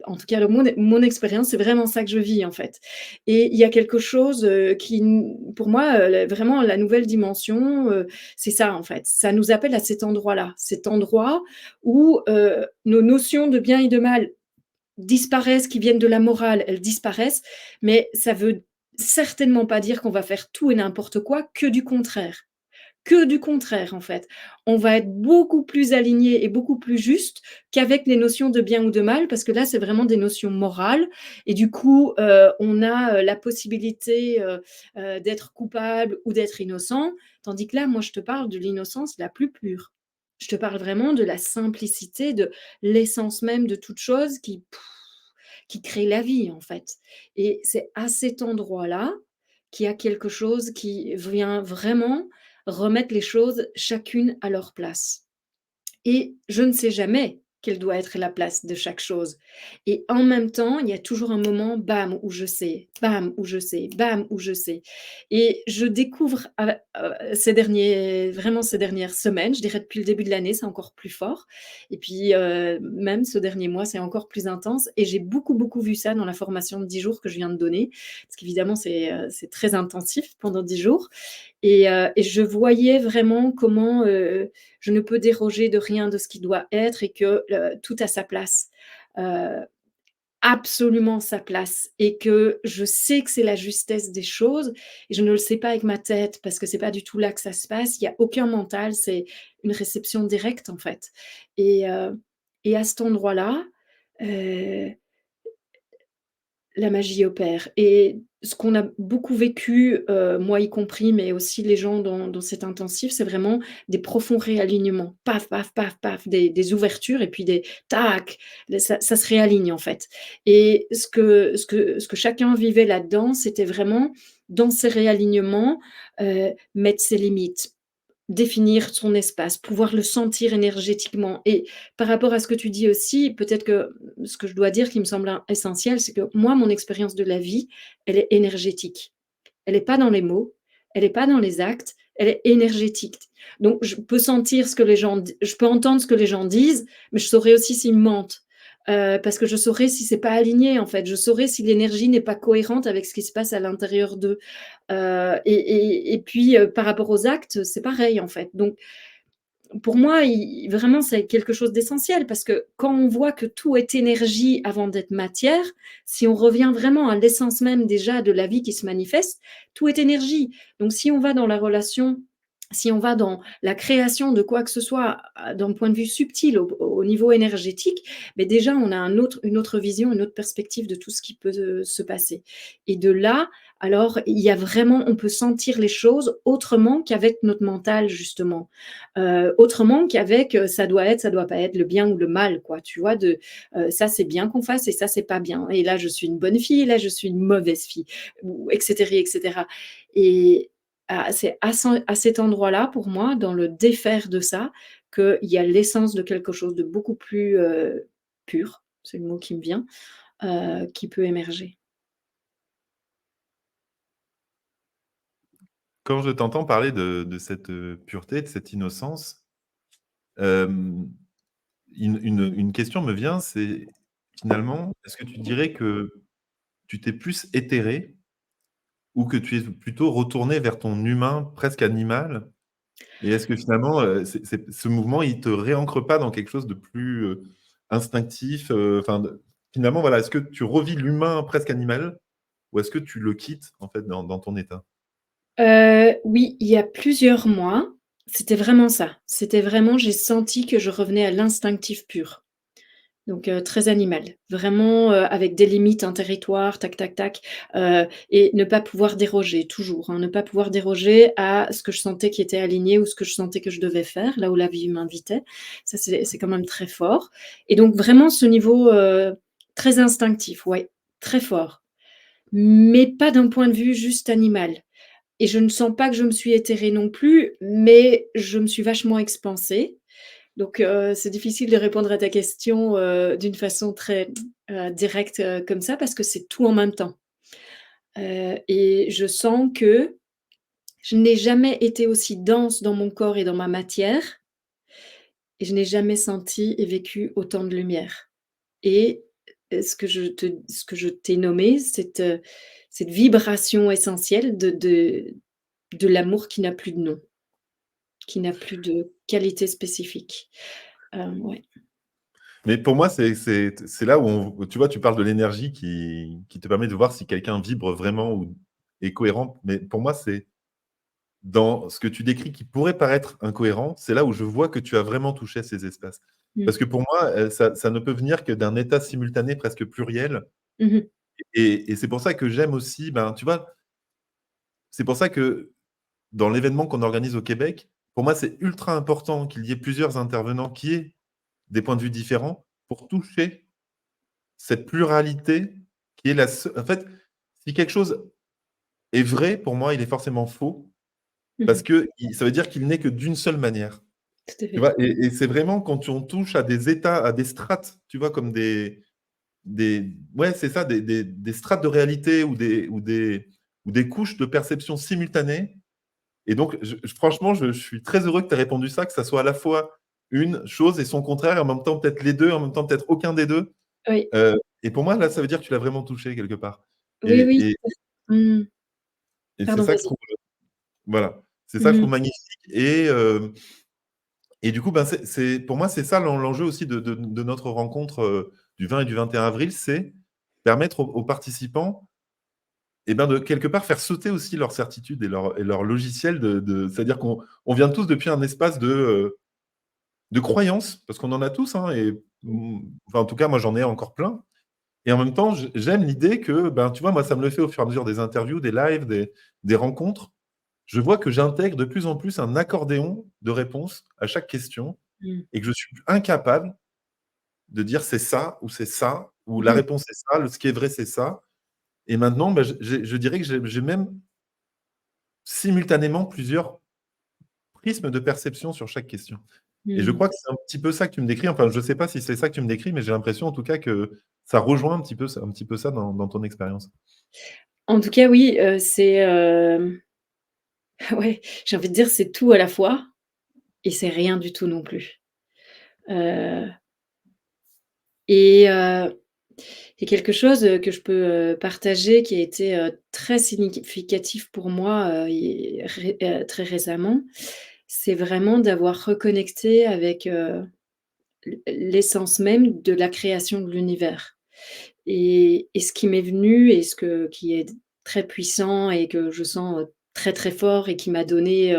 en tout cas le mon expérience, c'est vraiment ça que je vis, en fait et il y a quelque chose, qui n pour moi, la vraiment la nouvelle dimension, c'est ça, en fait. Ça nous appelle à cet endroit-là. Cet endroit où, nos notions de bien et de mal disparaissent, qui viennent de la morale, elles disparaissent, mais ça veut certainement pas dire qu'on va faire tout et n'importe quoi, que du contraire. Que du contraire, en fait. On va être beaucoup plus aligné et beaucoup plus juste qu'avec les notions de bien ou de mal, parce que là, c'est vraiment des notions morales et du coup, on a, la possibilité, d'être coupable ou d'être innocent. Tandis que là, moi, je te parle de l'innocence la plus pure. Je te parle vraiment de la simplicité, de l'essence même de toute chose qui crée la vie, en fait et c'est à cet endroit-là qu'il y a quelque chose qui vient vraiment remettre les choses chacune à leur place et je ne sais jamais quelle doit être la place de chaque chose et en même temps, il y a toujours un moment, bam, où je sais, bam, où je sais, bam, où je sais et je découvre ces dernières semaines, je dirais depuis le début de l'année, c'est encore plus fort et puis, même ce dernier mois, c'est encore plus intense et j'ai beaucoup, beaucoup vu ça dans la formation de 10 jours que je viens de donner. Parce qu'évidemment, c'est très intensif pendant 10 jours et je voyais vraiment comment, je ne peux déroger de rien de ce qui doit être et que, tout a sa place. Heu, absolument sa place et que je sais que c'est la justesse des choses et je ne le sais pas avec ma tête parce que c'est pas du tout là que ça se passe. Il y a aucun mental, c'est une réception directe, en fait et à cet endroit-là, heu la magie opère et ce qu'on a beaucoup vécu, moi y compris, mais aussi les gens dans cet intensif, c'est vraiment des profonds réalignements. Paf, paf, paf, paf, des ouvertures et puis des tac, ça se réaligne en fait et ce que chacun vivait là-dedans, c'était vraiment dans ces réalignements, mettre ses limites. définir son espace, pouvoir le sentir énergétiquement. Et par rapport à ce que tu dis aussi, peut-être que ce que je dois dire qui me semble essentiel, c'est que moi, mon expérience de la vie, elle est énergétique. Elle est pas dans les mots, elle est pas dans les actes, elle est énergétique. Donc je peux sentir ce que les gens je peux entendre ce que les gens disent, mais je saurais aussi s'ils mentent. Parce que je saurais si c'est pas aligné, en fait. Je saurais si l'énergie n'est pas cohérente avec ce qui se passe à l'intérieur d'eux. Et puis, par rapport aux actes, c'est pareil, en fait. Donc pour moi, vraiment, c'est quelque chose d'essentiel parce que quand on voit que tout est énergie avant d'être matière, si on revient vraiment à l'essence même déjà de la vie qui se manifeste, tout est énergie. Donc si on va dans la relation, si on va dans la création de quoi que ce soit d'un point de vue subtil au niveau énergétique, mais déjà on a une autre vision, une autre perspective de tout ce qui peut se passer. Et de là, alors il y a vraiment, on peut sentir les choses autrement qu'avec notre mental justement. Autrement qu'avec ça doit pas être le bien ou le mal, quoi. Tu vois, ça c'est bien qu'on fasse et ça c'est pas bien. Et là je suis une bonne fille et là je suis une mauvaise fille, ou etc. etc. Et c'est à cet endroit-là, pour moi, dans le défaire de ça, qu'il y a l'essence de quelque chose de beaucoup plus pur, c'est le mot qui me vient, qui peut émerger. Quand je t'entends parler de cette, pureté, de cette innocence, hem, une question me vient, c'est finalement, est-ce que tu dirais que tu t'es plus éthéré ou que tu es plutôt retourné vers ton humain presque animal? Et est-ce que finalement, c'est ce mouvement, il te réancre pas dans quelque chose de plus, instinctif, enfin de finalement, voilà, est-ce que tu revis l'humain presque animal ou est-ce que tu le quittes en fait dans ton état? Oui, il y a plusieurs mois, c'était vraiment ça. C'était vraiment j'ai senti que je revenais à l'instinctif pur. Donc très animal. Vraiment, avec des limites, un territoire, tac, tac, tac, et ne pas pouvoir déroger, toujours, hein, ne pas pouvoir déroger à ce que je sentais qui était aligné ou ce que je sentais que je devais faire, là où la vie m'invitait. Ça, c'est quand même très fort et donc vraiment ce niveau, très instinctif, ouais, très fort, mais pas d'un point de vue juste animal et je ne sens pas que je me suis éthérée non plus, mais je me suis vachement expansée donc c'est difficile de répondre à ta question, d'une façon très, directe, comme ça parce que c'est tout en même temps. Et je sens que je n'ai jamais été aussi dense dans mon corps et dans ma matière et je n'ai jamais senti et vécu autant de lumière. Et ce que je t'ai nommé, cette vibration essentielle de l'amour qui n'a plus de nom, qui n'a plus de qualité spécifique. Ouais. Mais pour moi, c'est là où tu vois, tu parles de l'énergie qui te permet de voir si quelqu'un vibre vraiment ou est cohérent. Mais pour moi, c'est dans ce que tu décris qui pourrait paraître incohérent, c'est là où je vois que tu as vraiment touché ces espaces. Mmh. Parce que pour moi, ça ne peut venir que d'un état simultané presque pluriel Mmh mh. et c'est pour ça que j'aime aussi, ben, tu vois, c'est pour ça que dans l'événement qu'on organise au Québec, pour moi, c'est ultra important qu'il y ait plusieurs intervenants qui aient des points de vue différents pour toucher cette pluralité qui est la seu en fait, si quelque chose est vrai, pour moi, il est forcément faux Mmh parce mh. que ça veut dire qu'il n'est que d'une seule manière. Tout à Tu fait. vois? Et c'est vraiment quand on touche à des états, à des strates, tu vois? Comme des ouais, c'est ça, des strates de réalité ou des couches de perception simultanées et donc franchement, je suis très heureux que tu aies répondu ça, que ça soit à la fois une chose et son contraire et en même temps peut-être les 2, en même temps peut-être aucun des 2. Oui. Et pour moi, là, ça veut dire que tu l'as vraiment touché quelque part Oui, oui. et Mmh. c'est Pardon, ça que je vas-y. trouve, voilà, c'est ça que je Mmh trouve magnifique et du coup, ben, c'est pour moi, c'est ça l'enjeu aussi de notre rencontre, du 20 et du 21 avril, c'est permettre aux participants et ben, de quelque part faire sauter aussi leurs certitudes et leur logiciel c'est-à-dire qu'on vient tous depuis un espace de croyance, parce qu'on en a tous, hein enfin, en tout cas, moi, j'en ai encore plein et en même temps, j'aime l'idée que, ben, tu vois, moi, ça me le fait au fur et à mesure des interviews, des lives, des rencontres. Je vois que j'intègre de plus en plus un accordéon de réponses à chaque question Mmh. et que je suis incapable de dire: «C'est ça» ou Mmh «La mh. réponse est ça», ce qui est vrai, c'est ça et maintenant, je dirais que j'ai même simultanément plusieurs prisme de perception sur chaque question. Et je Mmh. crois que c'est un petit peu ça que tu me décris. Enfin, je ne sais pas si c'est ça que tu me décris, mais j'ai l'impression en tout cas que ça rejoint un petit peu ça dans ton expérience. En tout cas, oui, c'est, ouais, j'ai envie de dire, c'est tout à la fois et c'est rien du tout non plus. Heu et il y a quelque chose, que je peux, partager qui a été, très significatif pour moi, très récemment. C'est vraiment d'avoir reconnecté avec, l'essence même de la création de l'univers et ce qui m'est venu et ce que qui est très puissant et que je sens, très, très fort et qui m'a donné,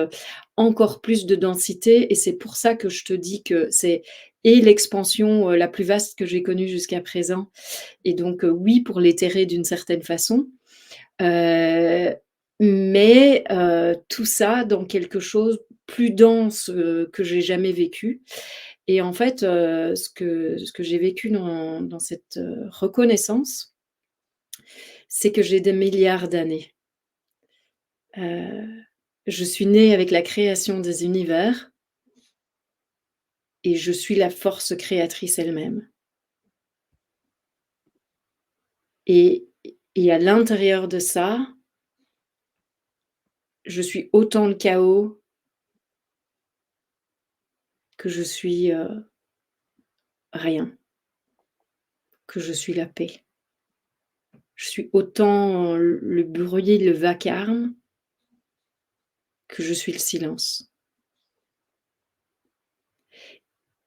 encore plus de densité et c'est pour ça que je te dis que c'est et l'expansion, la plus vaste que j'ai connue jusqu'à présent et donc oui, pour l'éthéré d'une certaine façon, heu, mais tout ça dans quelque chose plus dense, que j'ai jamais vécu et en fait, ce que j'ai vécu dans cette, reconnaissance, c'est que j'ai des milliards d'années. Heu, je suis née avec la création des univers et je suis la force créatrice elle-même et et à l'intérieur de ça, je suis autant le chaos que je suis, rien, que je suis la paix. Je suis autant le bruit, le vacarme que je suis le silence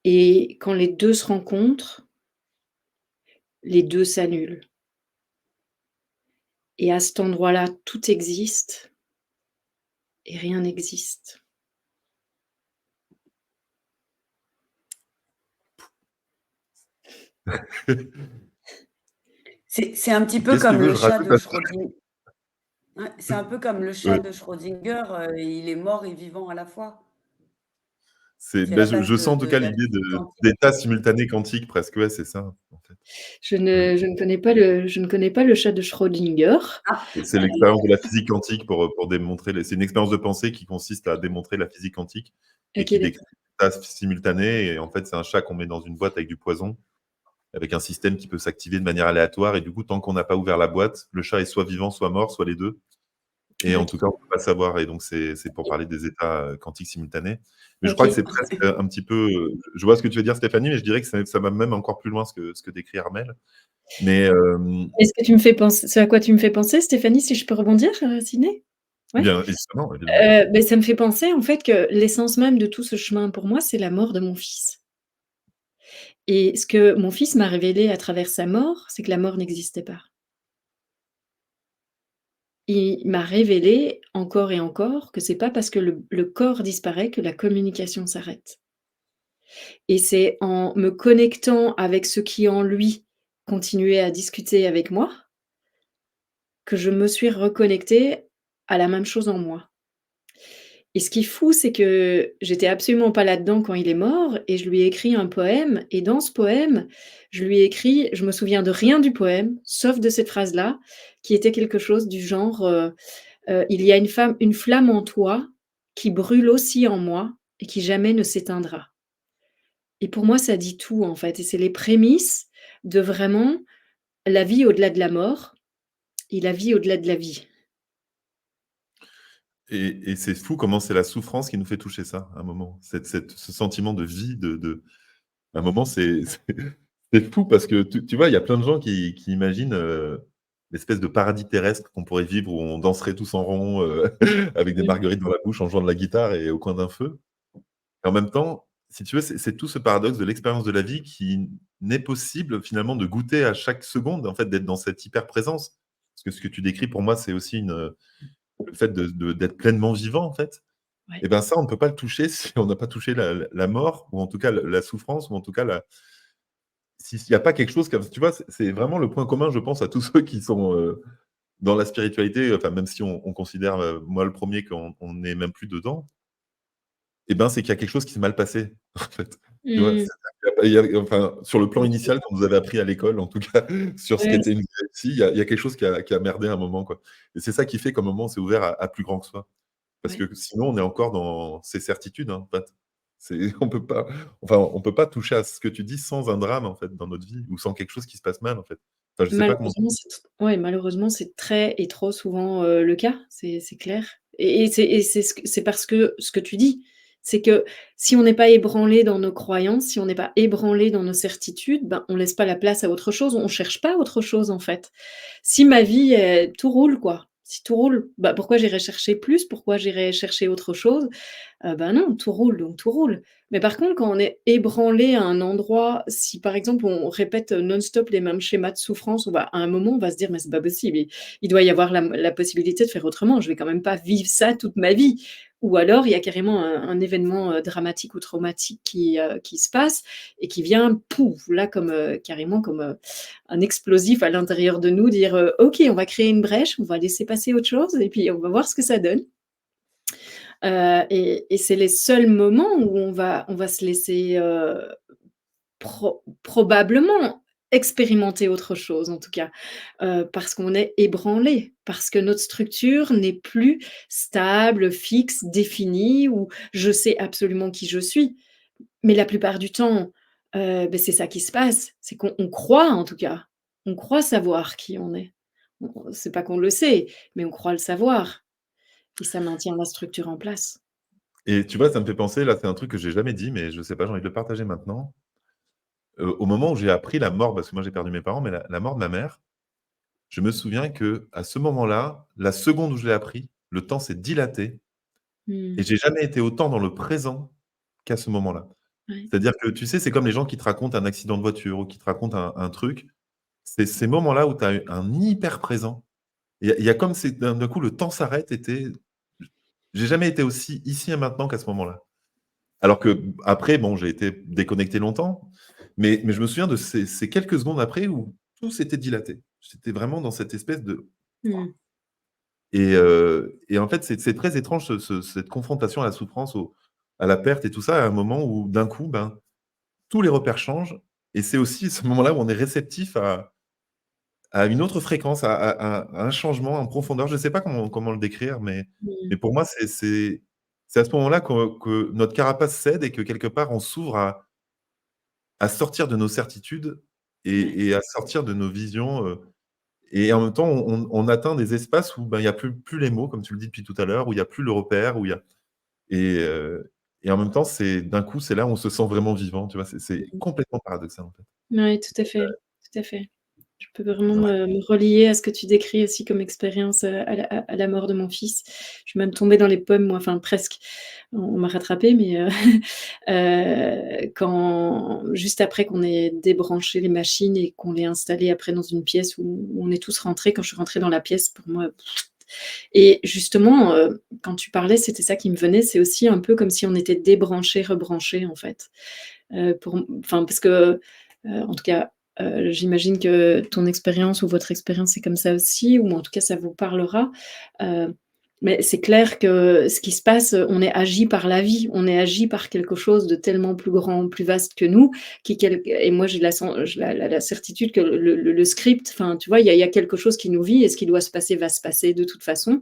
et quand les 2 se rencontrent, les 2 s'annulent et à cet endroit-là, tout existe et rien n'existe. C'est un petit peu Qu'est-ce que tu comme veux le que je chat rajoute de à ça? Schrödinger. Ouais, c'est un peu comme le chat Oui, de Schrödinger, il est mort et vivant à la fois. C'est bah, la je base sens en tout de cas la l'idée physique quantique. d'état simultané quantique presque, ouais, c'est ça, en fait. Mmh. Je ne connais pas le chat de Schrödinger. Ah, C'est l'expérience de la physique quantique pour démontrer c'est une expérience de pensée qui consiste à démontrer la physique quantique et OK, qui d'accord. décrit l'état simultané et en fait, c'est un chat qu'on met dans une boîte avec du poison, avec un système qui peut s'activer de manière aléatoire et du coup, tant qu'on n'a pas ouvert la boîte, le chat est soit vivant, soit mort, soit les 2 et Ah en OK. tout cas, on ne peut pas savoir et donc c'est pour parler des états, quantiques simultanés. Mais je crois que OK. c'est presque, un petit peu, je vois ce que tu veux dire Stéphanie, mais je dirais que ça va même encore plus loin ce que décrit Armel. Mais, Est-ce que tu me fais penser ce à quoi tu me fais penser Stéphanie, si je peux rebondir, Sidney? Ouais? bien évidemment, évidemment. Beh, ça me fait penser en fait que l'essence même de tout ce chemin pour moi, c'est la mort de mon fils et ce que mon fils m'a révélé à travers sa mort, c'est que la mort n'existait pas. Il m'a révélé encore et encore que c'est pas parce que le corps disparaît que la communication s'arrête et c'est en me connectant avec ce qui en lui continuait à discuter avec moi, que je me suis reconnectée à la même chose en moi. Et ce qui est fou, c'est que j'étais absolument pas là-dedans quand il est mort et je lui ai écrit un poème et dans ce poème, je lui ai écrit je me souviens de rien du poème, sauf de cette phrase-là, qui était quelque chose du genre, «Il y a une flamme en toi qui brûle aussi en moi et qui jamais ne s'éteindra» et pour moi, ça dit tout, en fait et c'est les prémices de vraiment la vie au-delà de la mort et la vie au-delà de la vie. Et c'est fou comment c'est la souffrance qui nous fait toucher ça, à un moment. Ce sentiment de vie, à un moment, c'est fou parce que tu vois, il y a plein de gens qui imaginent, l'espèce de paradis terrestre qu'on pourrait vivre où on danserait tous en rond, avec des Mmh. marguerites dans la bouche, en jouant de la guitare et au coin d'un feu. Et en même temps, si tu veux, c'est tout ce paradoxe de l'expérience de la vie qui n'est possible finalement de goûter à chaque seconde, en fait, d'être dans cette hyper présence. Parce que ce que tu décris pour moi, c'est aussi le fait d'être pleinement vivant, en fait. Ouais. Et ben ça, on ne peut pas le toucher si on n'a pas touché la mort ou en tout cas la souffrance ou en tout cas s'il n'y a pas quelque chose comme tu vois, c'est vraiment le point commun, je pense, à tous ceux qui sont, dans la spiritualité, enfin même si on considère, moi le premier qu'on n'est même plus dedans, et ben, c'est qu'il y a quelque chose qui s'est mal passé, en fait. Tu vois? Mmh. Enfin, sur le plan OK. initial qu'on nous avait appris à l'école, en tout cas, sur ce Ouais. qu'était une galaxie, il y a quelque chose qui a merdé à un moment, quoi. Et c'est ça qui fait qu'à un moment, c'est ouvert à plus grand que soi. Parce Ouais. que sinon, on est encore dans ces certitudes, hein, en fait. C'est on peut pas toucher à ce que tu dis sans un drame, en fait, dans notre vie ou sans quelque chose qui se passe mal, en fait. Enfin, je sais pas comment Malheureusement, c'est très et trop souvent, le cas, c'est clair et c'est parce que ce que tu dis, c'est que si on n'est pas ébranlé dans nos croyances, si on n'est pas ébranlé dans nos certitudes, ben, on laisse pas la place à autre chose, on cherche pas autre chose, en fait. Si ma vie, tout roule, quoi, si tout roule, bah, pourquoi j'irais chercher plus? Pourquoi j'irais chercher autre chose? Bah, non, tout roule, donc tout roule. Mais par contre, quand on est ébranlé à un endroit, si par exemple on répète non-stop les mêmes schémas de souffrance, à un moment on va se dire: «Mais c'est pas possible, il doit y avoir la possibilité de faire autrement. Je vais quand même pas vivre ça toute ma vie». Ou alors il y a carrément un événement, dramatique ou traumatique qui se passe et qui vient, pouf, là comme, carrément comme, un explosif à l'intérieur de nous dire: «OK, on va créer une brèche, on va laisser passer autre chose et puis on va voir ce que ça donne». Et c'est les seuls moments où on va se laisser, probablement expérimenter autre chose en tout cas, parce qu'on est ébranlé, parce que notre structure n'est plus stable, fixe, définie, où je sais absolument qui je suis. Mais la plupart du temps, c'est ça qui se passe, c'est qu'on croit en tout cas, on croit savoir qui on est. C'est pas qu'on le sait, mais on croit le savoir et ça maintient la structure en place. et tu vois, ça me fait penser, là, c'est un truc que j'ai jamais dit, mais je sais pas, j'ai envie de le partager maintenant. Au moment où j'ai appris la mort, parce que moi j'ai perdu mes parents, mais la mort de ma mère, je me souviens qu'à ce moment-là, la seconde où je l'ai appris, le temps s'est dilaté et Mmh. j'ai jamais été autant dans le présent qu'à ce moment-là. Ouais. C'est-à-dire que, tu sais, c'est comme les gens qui te racontent un accident de voiture ou qui te racontent un truc. C'est ces moments-là où tu as un hyper présent. Il y a comme c'est d'un coup le temps s'arrête et j'ai jamais été aussi ici et maintenant qu'à ce moment-là. Alors qu'après, bon, j'ai été déconnecté longtemps, mais je me souviens de ces quelques secondes après où tout s'était dilaté. J'étais vraiment dans cette espèce de Mmh. et en fait, c'est très étrange cette confrontation à la souffrance, à la perte et tout ça, à un moment où d'un coup, ben, tous les repères changent et c'est aussi ce moment-là où on est réceptif à une autre fréquence, à un changement en profondeur. Je ne sais pas comment le décrire, mais Mmh. pour moi, c'est à ce moment-là que notre carapace cède et que quelque part on s'ouvre à sortir de nos certitudes Ouais. et à sortir de nos visions, et en même temps, on atteint des espaces où, ben, il y a plus les mots, comme tu le dis depuis tout à l'heure, où il y a plus le repère, où il y a et en même temps, d'un coup, c'est là où on se sent vraiment vivant, tu vois? C'est Mmh. complètement paradoxal, en fait. Ouais, tout à fait, tout à fait. Je peux vraiment Ouais. me relier à ce que tu décris aussi comme expérience, à la mort de mon fils. Je suis même tombée dans les pommes moi, enfin presque. On m'a rattrapée mais quand juste après qu'on ait débranché les machines et qu'on l'ait installé après dans une pièce où on est tous rentrés, quand je suis rentrée dans la pièce pour moi et justement, quand tu parlais, c'était ça qui me venait, c'est aussi un peu comme si on était débranchés, rebranchés en fait. Enfin parce que, en tout cas, j'imagine que ton expérience ou votre expérience est comme ça aussi ou en tout cas ça vous parlera. Heu, mais c'est clair que ce qui se passe, on est agi par la vie, on est agi par quelque chose de tellement plus grand, plus vaste que nous, qui quel et moi j'ai la sen j la certitude que le script, enfin tu vois, il y a quelque chose qui nous vit et ce qui doit se passer va se passer de toute façon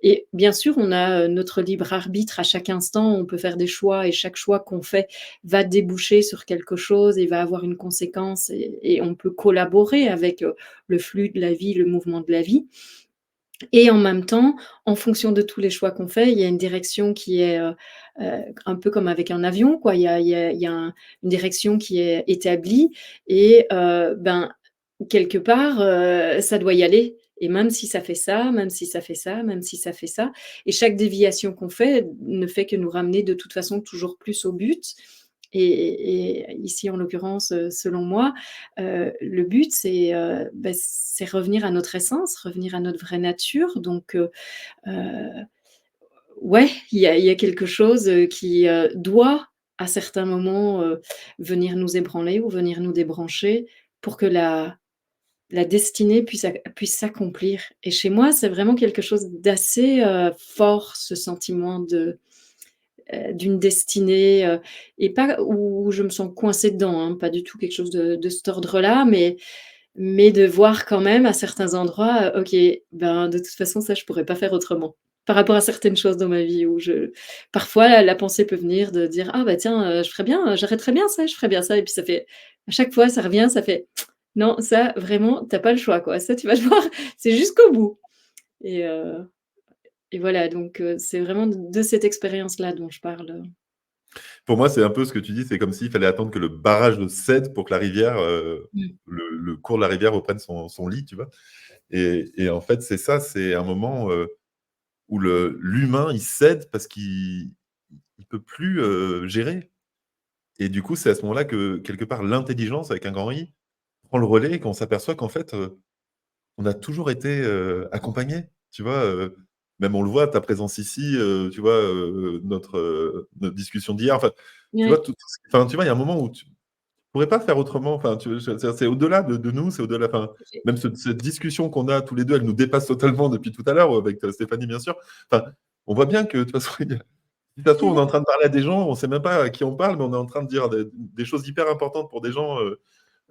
et bien sûr on a, notre libre arbitre à chaque instant, on peut faire des choix et chaque choix qu'on fait va déboucher sur quelque chose et va avoir une conséquence et on peut collaborer avec, le flux de la vie, le mouvement de la vie et en même temps, en fonction de tous les choix qu'on fait, il y a une direction qui est, un peu comme avec un avion quoi. Il y a une direction qui est établie et ben, quelque part, ça doit y aller et même si ça fait ça, même si ça fait ça, même si ça fait ça et chaque déviation qu'on fait ne fait que nous ramener de toute façon toujours plus au but et ici, en l'occurrence, selon moi, le but c'est revenir à notre essence, revenir à notre vraie nature donc heu, ouais, il y a quelque chose, qui, doit à certains moments, venir nous ébranler ou venir nous débrancher pour que la destinée puisse s'accomplir et chez moi, c'est vraiment quelque chose d'assez, fort, ce sentiment d'une destinée, et pas où je me sens coincée dedans, hein, pas du tout quelque chose de cet ordre-là, mais de voir quand même à certains endroits, OK, ben, de toute façon ça je pourrais pas faire autrement. par rapport à certaines choses dans ma vie où parfois la pensée peut venir de dire: «Ah bah tiens, je ferais bien, j'arrêterais bien ça, je ferais bien ça» et puis ça fait à chaque fois ça revient, ça fait: «Non, ça vraiment tu as pas le choix quoi, ça tu vas devoir c'est jusqu'au bout» et heu et voilà donc c'est vraiment de cette expérience-là dont je parle. Pour moi, c'est un peu ce que tu dis, c'est comme s'il fallait attendre que le barrage cède pour que la rivière, Mmh. le cours de la rivière reprenne son lit, tu vois? Et en fait, c'est ça, c'est un moment, où l'humain, il cède parce qu'il peut plus, gérer et du coup, c'est à ce moment-là que, quelque part, l'intelligence, avec un grand I, prend le relais et qu'on s'aperçoit qu'en fait, on a toujours été, accompagnés, tu vois? Même on le voit, ta présence ici, tu vois, notre discussion d'hier, enfin, tu vois, Ouais, tout ce enfin, tu vois, il y a un moment où tu pourrais pas faire autrement, enfin, tu c'est au-delà de nous, c'est au-delà, enfin, OK. même cette discussion qu'on a tous les 2, elle nous dépasse totalement depuis tout à l'heure, avec, Stéphanie, bien sûr. Enfin, on voit bien que, de toute façon, il y a si ça se trouve, on est en train de parler à des gens, on sait même pas à qui on parle, mais on est en train de dire des choses hyper importantes pour des gens,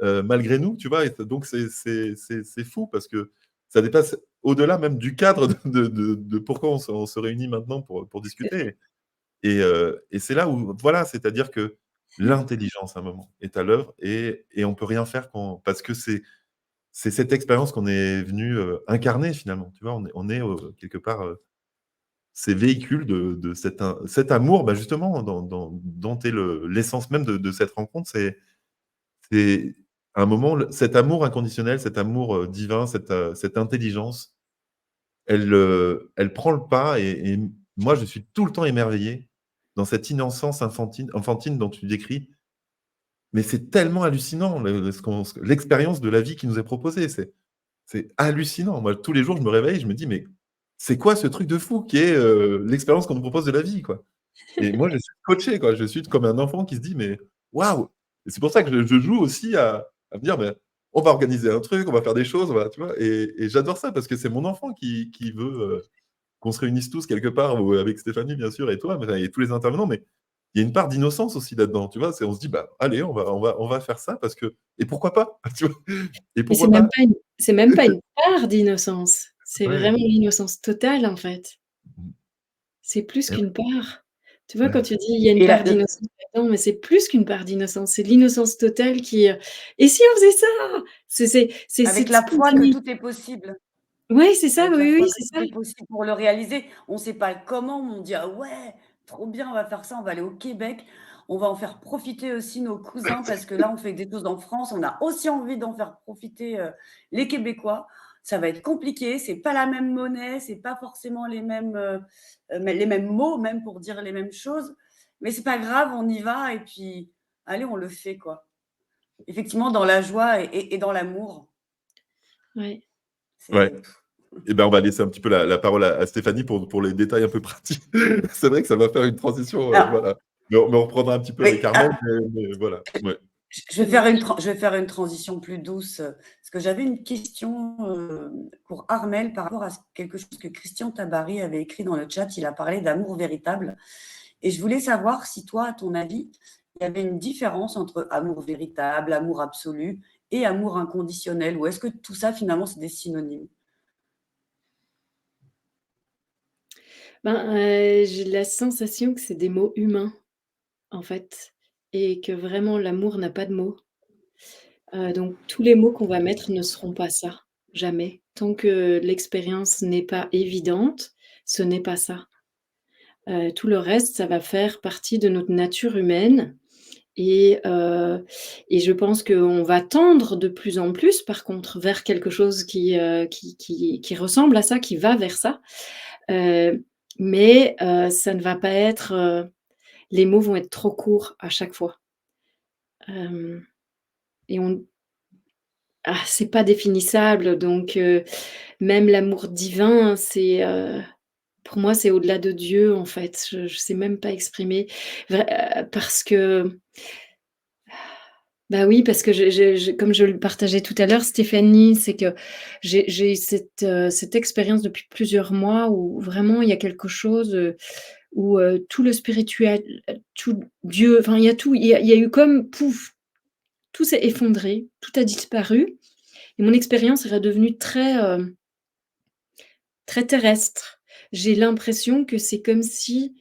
malgré nous, tu vois? Et donc c'est fou parce que ça dépasse au-delà même du cadre de pourquoi on se réunit maintenant pour Tout à fait. discuter et c'est là où voilà, c'est-à-dire que l'intelligence, à un moment, est à l'œuvre et on peut rien faire quand parce que c'est cette expérience qu'on est venu, incarner finalement, tu vois? On est, quelque part, ces véhicules de cet amour, bah, justement dont est l'essence même de cette rencontre, c'est un moment, cet amour inconditionnel, cet amour, divin, cette intelligence, elle prend le pas et moi, je suis tout le temps émerveillé dans cette innocence enfantine dont tu décris. Mais c'est tellement hallucinant le ce qu'on ce l'expérience de la vie qui nous est proposée. C'est hallucinant. Moi, tous les jours, je me réveille, je me dis: «Mais c'est quoi ce truc de fou qui est, l'expérience qu'on nous propose de la vie, quoi?» Et moi, je suis scotché, quoi. Je suis comme un enfant qui se dit: «Mais waouh!» Et c'est pour ça que je joue aussi à me dire: «Beh, on va organiser un truc, on va faire des choses, on va» tu vois? Et j'adore ça parce que c'est mon enfant qui veut, qu'on se réunisse tous quelque part ou avec Stéphanie, bien sûr, et toi, et tous les intervenants, mais il y a une part d'innocence aussi là-dedans, tu vois? On se dit: «Bah, allez, on va faire ça parce que et pourquoi pas?» Tu vois? Et Mais pourquoi pas? c'est même pas une part d'innocence, c'est Ouais. vraiment l'innocence totale, en fait. Mmh. C'est plus Et qu'une part. Tu vois, ouais, quand tu dis: «Il y a une Et part d'innocence là-dedans», mais c'est plus qu'une part d'innocence, c'est l'innocence totale «Et si on faisait ça?» C'est avec cette la foi que spontanéité. tout est possible. Ouais, c'est ça, Avec la oui, oui, foi que c'est tout ça. est possible pour le réaliser. On ne sait pas le comment, mais on dit: «Ah ouais, trop bien, on va faire ça, on va aller au Québec, on va en faire profiter aussi nos cousins parce que là, on fait des choses en France, on a aussi envie d'en faire profiter, les Québécois. Ça va être compliqué, c'est pas la même monnaie, c'est pas forcément les mêmes mots même pour dire les mêmes choses, mais c'est pas grave, on y va et puis allez, on le fait, quoi». Effectivement, dans la joie et dans l'amour, Ouais. ouais. c'est Et ben, on va laisser un petit peu la parole à Stéphanie pour les détails un peu pratiques. C'est vrai que ça va faire une transition, ah, voilà. Mais on reprendra un petit peu avec oui, Armel, mais voilà. Ouais. je vais Ça faire marche. je vais faire une transition plus douce, parce que j'avais une question, pour Armel par rapport à quelque chose que Christian Tabary avait écrit dans le chat. Il a parlé d'amour véritable et je voulais savoir si toi, à ton avis, il y avait une différence entre amour véritable, amour absolu et amour inconditionnel? Ou est-ce que tout ça, finalement, c'est des synonymes? Ben, j'ai la sensation que c'est des mots humains, en fait et que vraiment l'amour n'a pas de mots. Donc tous les mots qu'on va mettre ne seront pas ça, jamais. Tant que l'expérience n'est pas évidente, ce n'est pas ça. Tout le reste, ça va faire partie de notre nature humaine et je pense qu'on va tendre de plus en plus, par contre, vers quelque chose qui ressemble à ça, qui va vers ça. Mais ça ne va pas être, les mots vont être trop courts à chaque fois. Hem et on c'est pas définissable donc même l'amour divin, pour moi, c'est au-delà de Dieu, en fait. Je sais même pas exprimer parce que bah, oui, parce que comme je le partageais tout à l'heure, Stéphanie, c'est que j'ai cette expérience depuis plusieurs mois où vraiment il y a quelque chose, où, tout le spirituel, tout Dieu, enfin il y a tout, il y a eu comme pouf, tout s'est effondré, tout a disparu et mon expérience est redevenue très, très terrestre. j'ai l'impression que c'est comme si,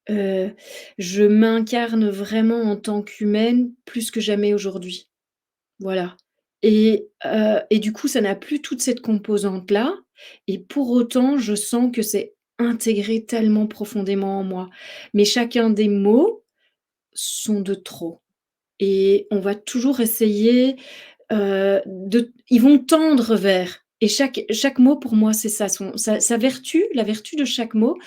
heu, je m'incarne vraiment en tant qu'humaine plus que jamais aujourd'hui. Voilà et du coup, ça n'a plus toute cette composante-là et pour autant, je sens que c'est intégré tellement profondément en moi. Mais chacun des mots sont de trop et on va toujours essayer, de ils vont tendre vers et chaque mot pour moi, c'est ça, sa vertu, la vertu de chaque mot,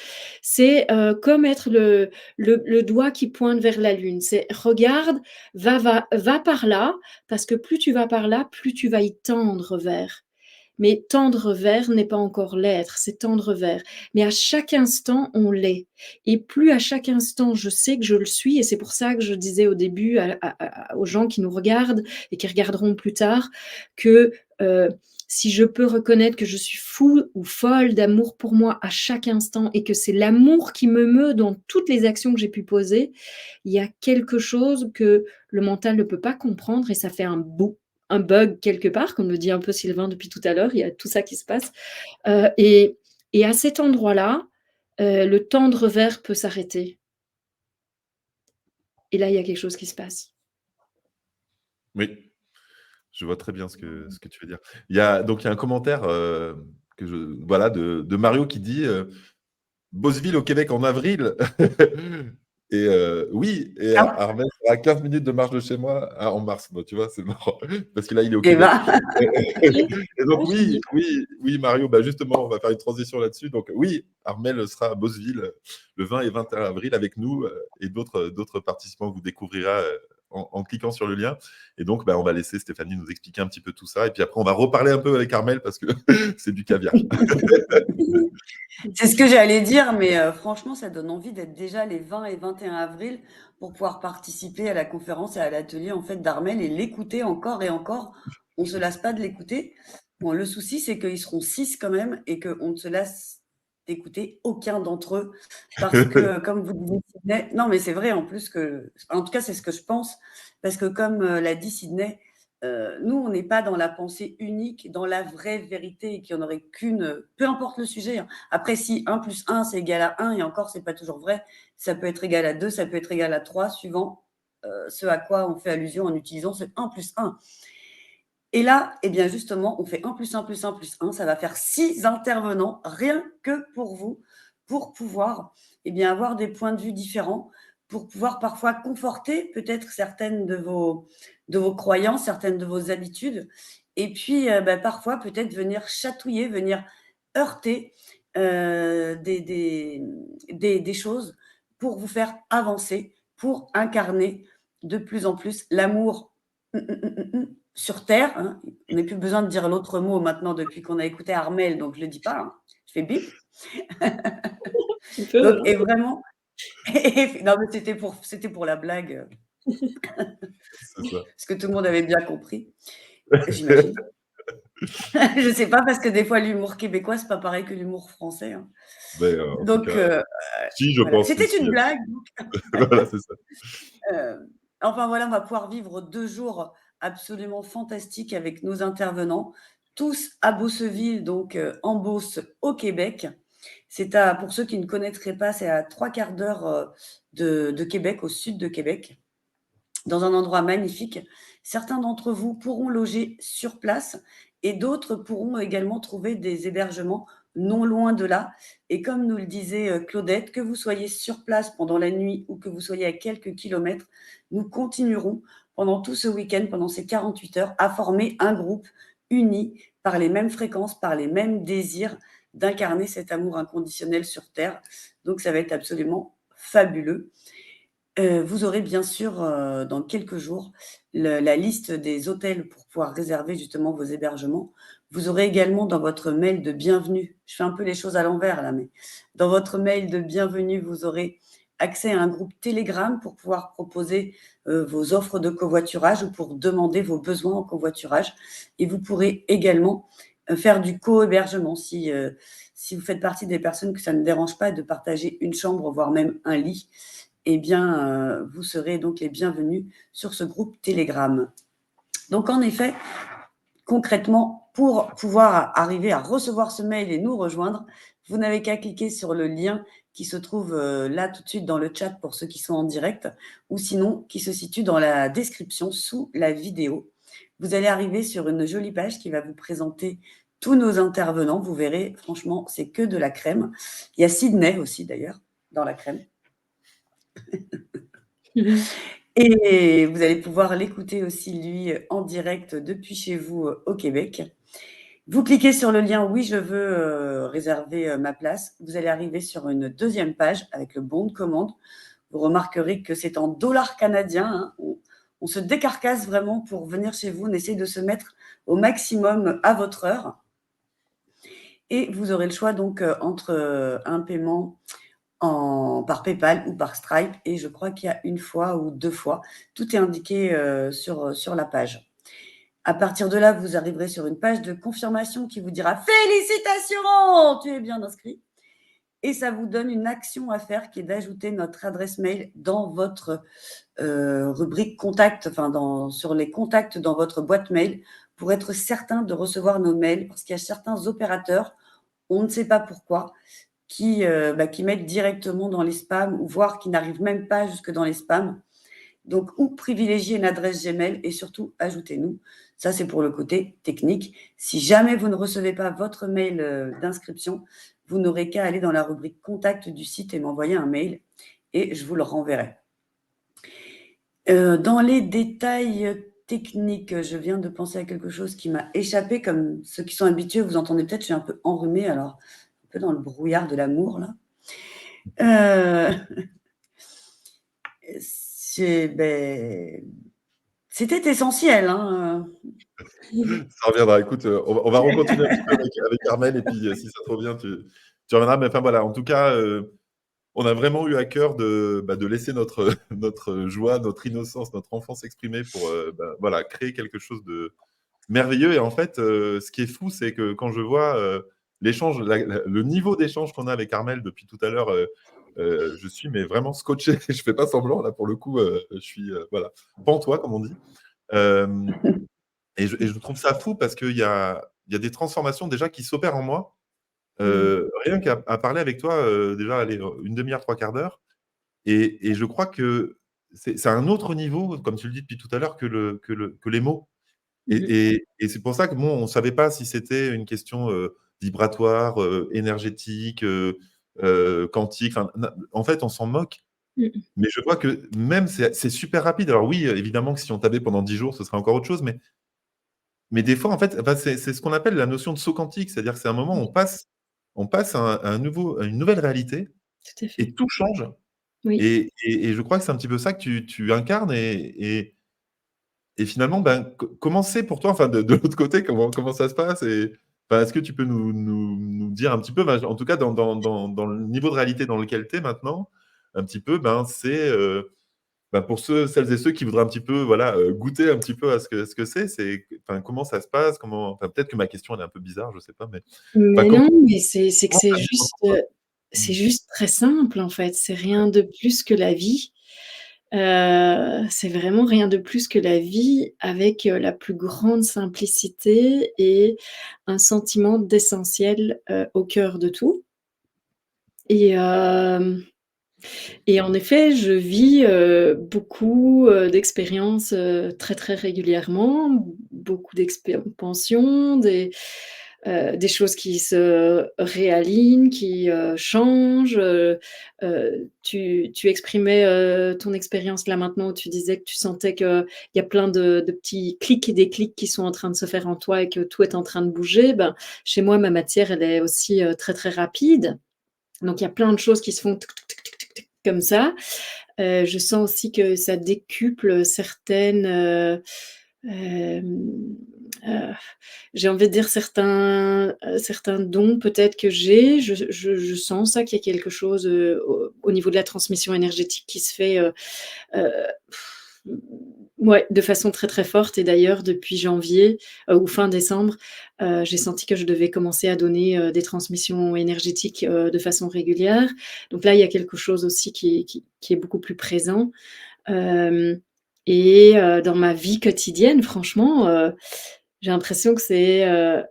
c'est, comme être le doigt qui pointe vers la lune. C'est: «Regarde, va par là, parce que plus tu vas par là, plus tu vas y tendre vers». Mais tendre vers n'est pas encore l'être, c'est tendre vers. Mais à chaque instant, on l'est. Et plus à chaque instant, je sais que je le suis, et c'est pour ça que je disais au début aux gens qui nous regardent et qui regarderont plus tard, que si je peux reconnaître que je suis fou ou folle d'amour pour moi à chaque instant et que c'est l'amour qui me meut dans toutes les actions que j'ai pu poser, il y a quelque chose que le mental ne peut pas comprendre et ça fait un bug quelque part, comme le dit un peu Sylvain depuis tout à l'heure, il y a tout ça qui se passe. Heu et et à cet endroit-là, le tendre vers peut s'arrêter et là, il y a quelque chose qui se passe. Oui, je vois très bien ce que tu veux dire. Il y a un commentaire, que je voilà, de Mario qui dit, Bosville au Québec en avril. Et oui, et Ah, Armel sera à 15 minutes de marche de chez moi, en mars. Bah, tu vois, c'est marrant parce que là, il est au et Québec. ben, Et donc Ouais, je me oui, dis oui, oui, Mario, bah, justement, on va faire une transition là-dessus. Donc oui, Armel sera à Bosville, le 20 et 21 avril avec nous, et d'autres participants que vous découvrirez, en cliquant sur le lien. Et donc, bah, on va laisser Stéphanie nous expliquer un petit peu tout ça et puis après on va reparler un peu avec Armel parce que c'est du caviar. c'est ce que j'allais dire, mais franchement, ça donne envie d'être déjà les 20 et 21 avril pour pouvoir participer à la conférence et à l'atelier en fait d'Armel et l'écouter encore et encore. On se lasse pas de l'écouter. Bon, le souci, c'est qu'ils seront 6 quand même et qu'on ne se lasse d'écouter aucun d'entre eux parce que, comme vous disiez, Sydney, non, mais c'est vrai en plus que, en tout cas, c'est ce que je pense, parce que comme l'a dit Sydney, nous, on n'est pas dans la pensée unique, dans la vraie vérité, et qu'il n'y en aurait qu'une, peu importe le sujet, hein. Après, si 1 plus 1, c'est égal à 1, et encore, c'est pas toujours vrai, ça peut être égal à 2, ça peut être égal à 3, suivant ce à quoi on fait allusion en utilisant ce 1 plus 1. Et là, eh bien justement, on fait 1 plus 1 plus 1 plus 1, ça va faire 6 intervenants, rien que pour vous, pour pouvoir eh bien, avoir des points de vue différents, pour pouvoir parfois conforter peut-être certaines de vos croyances, certaines de vos habitudes, et puis bah, parfois peut-être venir chatouiller, venir heurter des choses pour vous faire avancer, pour incarner de plus en plus l'amour sur terre, hein. On n'a plus besoin de dire l'autre mot maintenant depuis qu'on a écouté Armel, donc je le dis pas, hein. Je fais bip. tu peux, Donc hein. et vraiment non mais c'était pour la blague, C'est ça. parce que tout le monde avait bien compris, j'imagine. Je sais pas parce que des fois l'humour québécois, c'est pas pareil que l'humour français, hein. Mais, en tout Donc cas, si, je voilà. pense, si, C'était si. une blague. Voilà, c'est ça. Enfin voilà, on va pouvoir vivre 2 jours absolument fantastiques avec nos intervenants, tous à Beauceville, donc en Beauce, au Québec. Pour ceux qui ne connaîtraient pas, c'est à 3/4 d'heure de Québec, au sud de Québec, dans un endroit magnifique. Certains d'entre vous pourront loger sur place et d'autres pourront également trouver des hébergements non loin de là. Et comme nous le disait Claudette, que vous soyez sur place pendant la nuit ou que vous soyez à quelques kilomètres, nous continuerons pendant tout ce week-end, pendant ces 48 heures, à former un groupe uni par les mêmes fréquences, par les mêmes désirs d'incarner cet amour inconditionnel sur Terre. Donc ça va être absolument fabuleux. Vous aurez bien sûr, dans quelques jours, la liste des hôtels pour pouvoir réserver justement vos hébergements. Vous aurez également dans votre mail de bienvenue, je fais un peu les choses à l'envers là, mais dans votre mail de bienvenue, vous aurez accès à un groupe Telegram pour pouvoir proposer, vos offres de covoiturage ou pour demander vos besoins en covoiturage, et vous pourrez également, faire du co-hébergement si vous faites partie des personnes que ça ne dérange pas de partager une chambre, voire même un lit, eh bien, vous serez donc les bienvenus sur ce groupe Telegram. Donc, en effet, concrètement, Pour pouvoir arriver à recevoir ce mail et nous rejoindre, vous n'avez qu'à cliquer sur le lien qui se trouve là tout de suite dans le chat pour ceux qui sont en direct, ou sinon qui se situe dans la description sous la vidéo. Vous allez arriver sur une jolie page qui va vous présenter tous nos intervenants. Vous verrez, franchement, c'est que de la crème. Il y a Sydney aussi, d'ailleurs, dans la crème. Et vous allez pouvoir l'écouter aussi, lui, en direct depuis chez vous au Québec. Vous cliquez sur le lien « Oui, je veux réserver ma place ». Vous allez arriver sur une deuxième page avec le bon de commande. Vous remarquerez que c'est en dollars canadiens. Hein. On se décarcasse vraiment pour venir chez vous. On essaie de se mettre au maximum à votre heure. Et vous aurez le choix donc entre un paiement par PayPal ou par Stripe. Et je crois qu'il y a une fois ou deux fois. Tout est indiqué sur la page. À partir de là, vous arriverez sur une page de confirmation qui vous dira « Félicitations, tu es bien inscrit ». Et ça vous donne une action à faire qui est d'ajouter notre adresse mail dans votre rubrique contact, enfin sur les contacts dans votre boîte mail pour être certain de recevoir nos mails parce qu'il y a certains opérateurs, on ne sait pas pourquoi, qui mettent directement dans les spams ou voire qui n'arrivent même pas jusque dans les spams. Donc, ou privilégier une adresse Gmail et surtout, ajoutez-nous. Ça, c'est pour le côté technique. Si jamais vous ne recevez pas votre mail d'inscription, vous n'aurez qu'à aller dans la rubrique contact du site et m'envoyer un mail et je vous le renverrai. Dans les détails techniques, je viens de penser à quelque chose qui m'a échappé. Comme ceux qui sont habitués, vous entendez peut-être, je suis un peu enrhumée, alors un peu dans le brouillard de l'amour, là. C'était essentiel. Hein. Ça reviendra. Écoute, on va recontinuer un petit peu avec Armelle et puis si ça te revient, tu reviendras. Mais enfin voilà, en tout cas, on a vraiment eu à cœur de laisser notre joie, notre innocence, notre enfance s'exprimer pour voilà, créer quelque chose de merveilleux. Et en fait, ce qui est fou, c'est que quand je vois l'échange, le niveau d'échange qu'on a avec Armelle depuis tout à l'heure, je suis mais vraiment scotché. Je fais pas semblant là pour le coup. Je suis voilà, pantois comme on dit. Et je trouve ça fou parce qu'il y a des transformations déjà qui s'opèrent en moi. Rien qu'à parler avec toi, déjà, allez, une demi-heure, trois quarts d'heure. Et je crois que c'est un autre niveau, comme tu le dis depuis tout à l'heure, que les mots. Et c'est pour ça que bon, on ne savait pas si c'était une question vibratoire, énergétique, quantique. Enfin, en fait, on s'en moque. Mais je vois que même c'est super rapide. Alors oui, évidemment que si on t'avait pendant 10 jours, ce serait encore autre chose. Mais des fois, en fait, enfin, c'est ce qu'on appelle la notion de saut quantique. C'est-à-dire que c'est un moment où on passe à une nouvelle réalité Tout à fait. et tout change. Oui. Et je crois que c'est un petit peu ça que tu incarnes. Et finalement, ben, comment c'est pour toi, enfin, de l'autre côté, comment ça se passe enfin, est-ce que tu peux nous dire un petit peu, ben, en tout cas, dans le niveau de réalité dans lequel tu es maintenant, un petit peu, ben, c'est pour celles et ceux qui voudraient un petit peu voilà, goûter un petit peu à ce que c'est, enfin, comment ça se passe, enfin, peut-être que ma question elle est un peu bizarre, je ne sais pas, mais enfin, Mais comment non, mais c'est que comment c'est ça vit juste, pour toi? c'est juste très simple, en fait. C'est rien de plus que la vie. C'est vraiment rien de plus que la vie avec, la plus grande simplicité et un sentiment d'essentiel, au cœur de tout. Et en effet, je vis, beaucoup, d'expériences, très, très régulièrement, beaucoup d'expansion, des choses qui se réalignent, qui, changent, tu exprimais, ton expérience là maintenant où tu disais que tu sentais qu'il y a plein de petits clics et déclics qui sont en train de se faire en toi et que tout est en train de bouger. Ben, chez moi, ma matière, elle est aussi, très, très rapide. Donc il y a plein de choses qui se font tic tic tic tic tic tic comme ça. Je sens aussi que ça décuple certaines, hem, heu, j'ai envie de dire certains dons peut-être que j'ai. Je sens ça, qu'il y a quelque chose, au niveau de la transmission énergétique qui se fait, heu, ouais, de façon très, très forte. Et d'ailleurs depuis janvier, ou fin décembre, j'ai senti que je devais commencer à donner, des transmissions énergétiques, de façon régulière. Donc là, il y a quelque chose aussi qui est beaucoup plus présent. Hem Dans ma vie quotidienne, franchement, J'ai l'impression que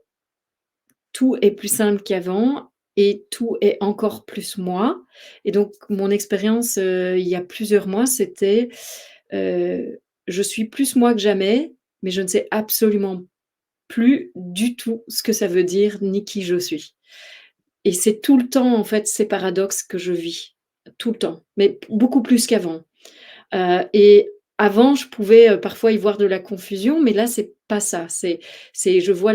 tout est plus simple qu'avant et tout est encore plus moi et donc mon expérience, il y a plusieurs mois, c'était, je suis plus moi que jamais, mais je ne sais absolument plus du tout ce que ça veut dire ni qui je suis et c'est tout le temps, en fait, ces paradoxes que je vis, tout le temps, mais beaucoup plus qu'avant. Et avant, je pouvais, parfois y voir de la confusion, mais là, c'est pas ça. C'est je vois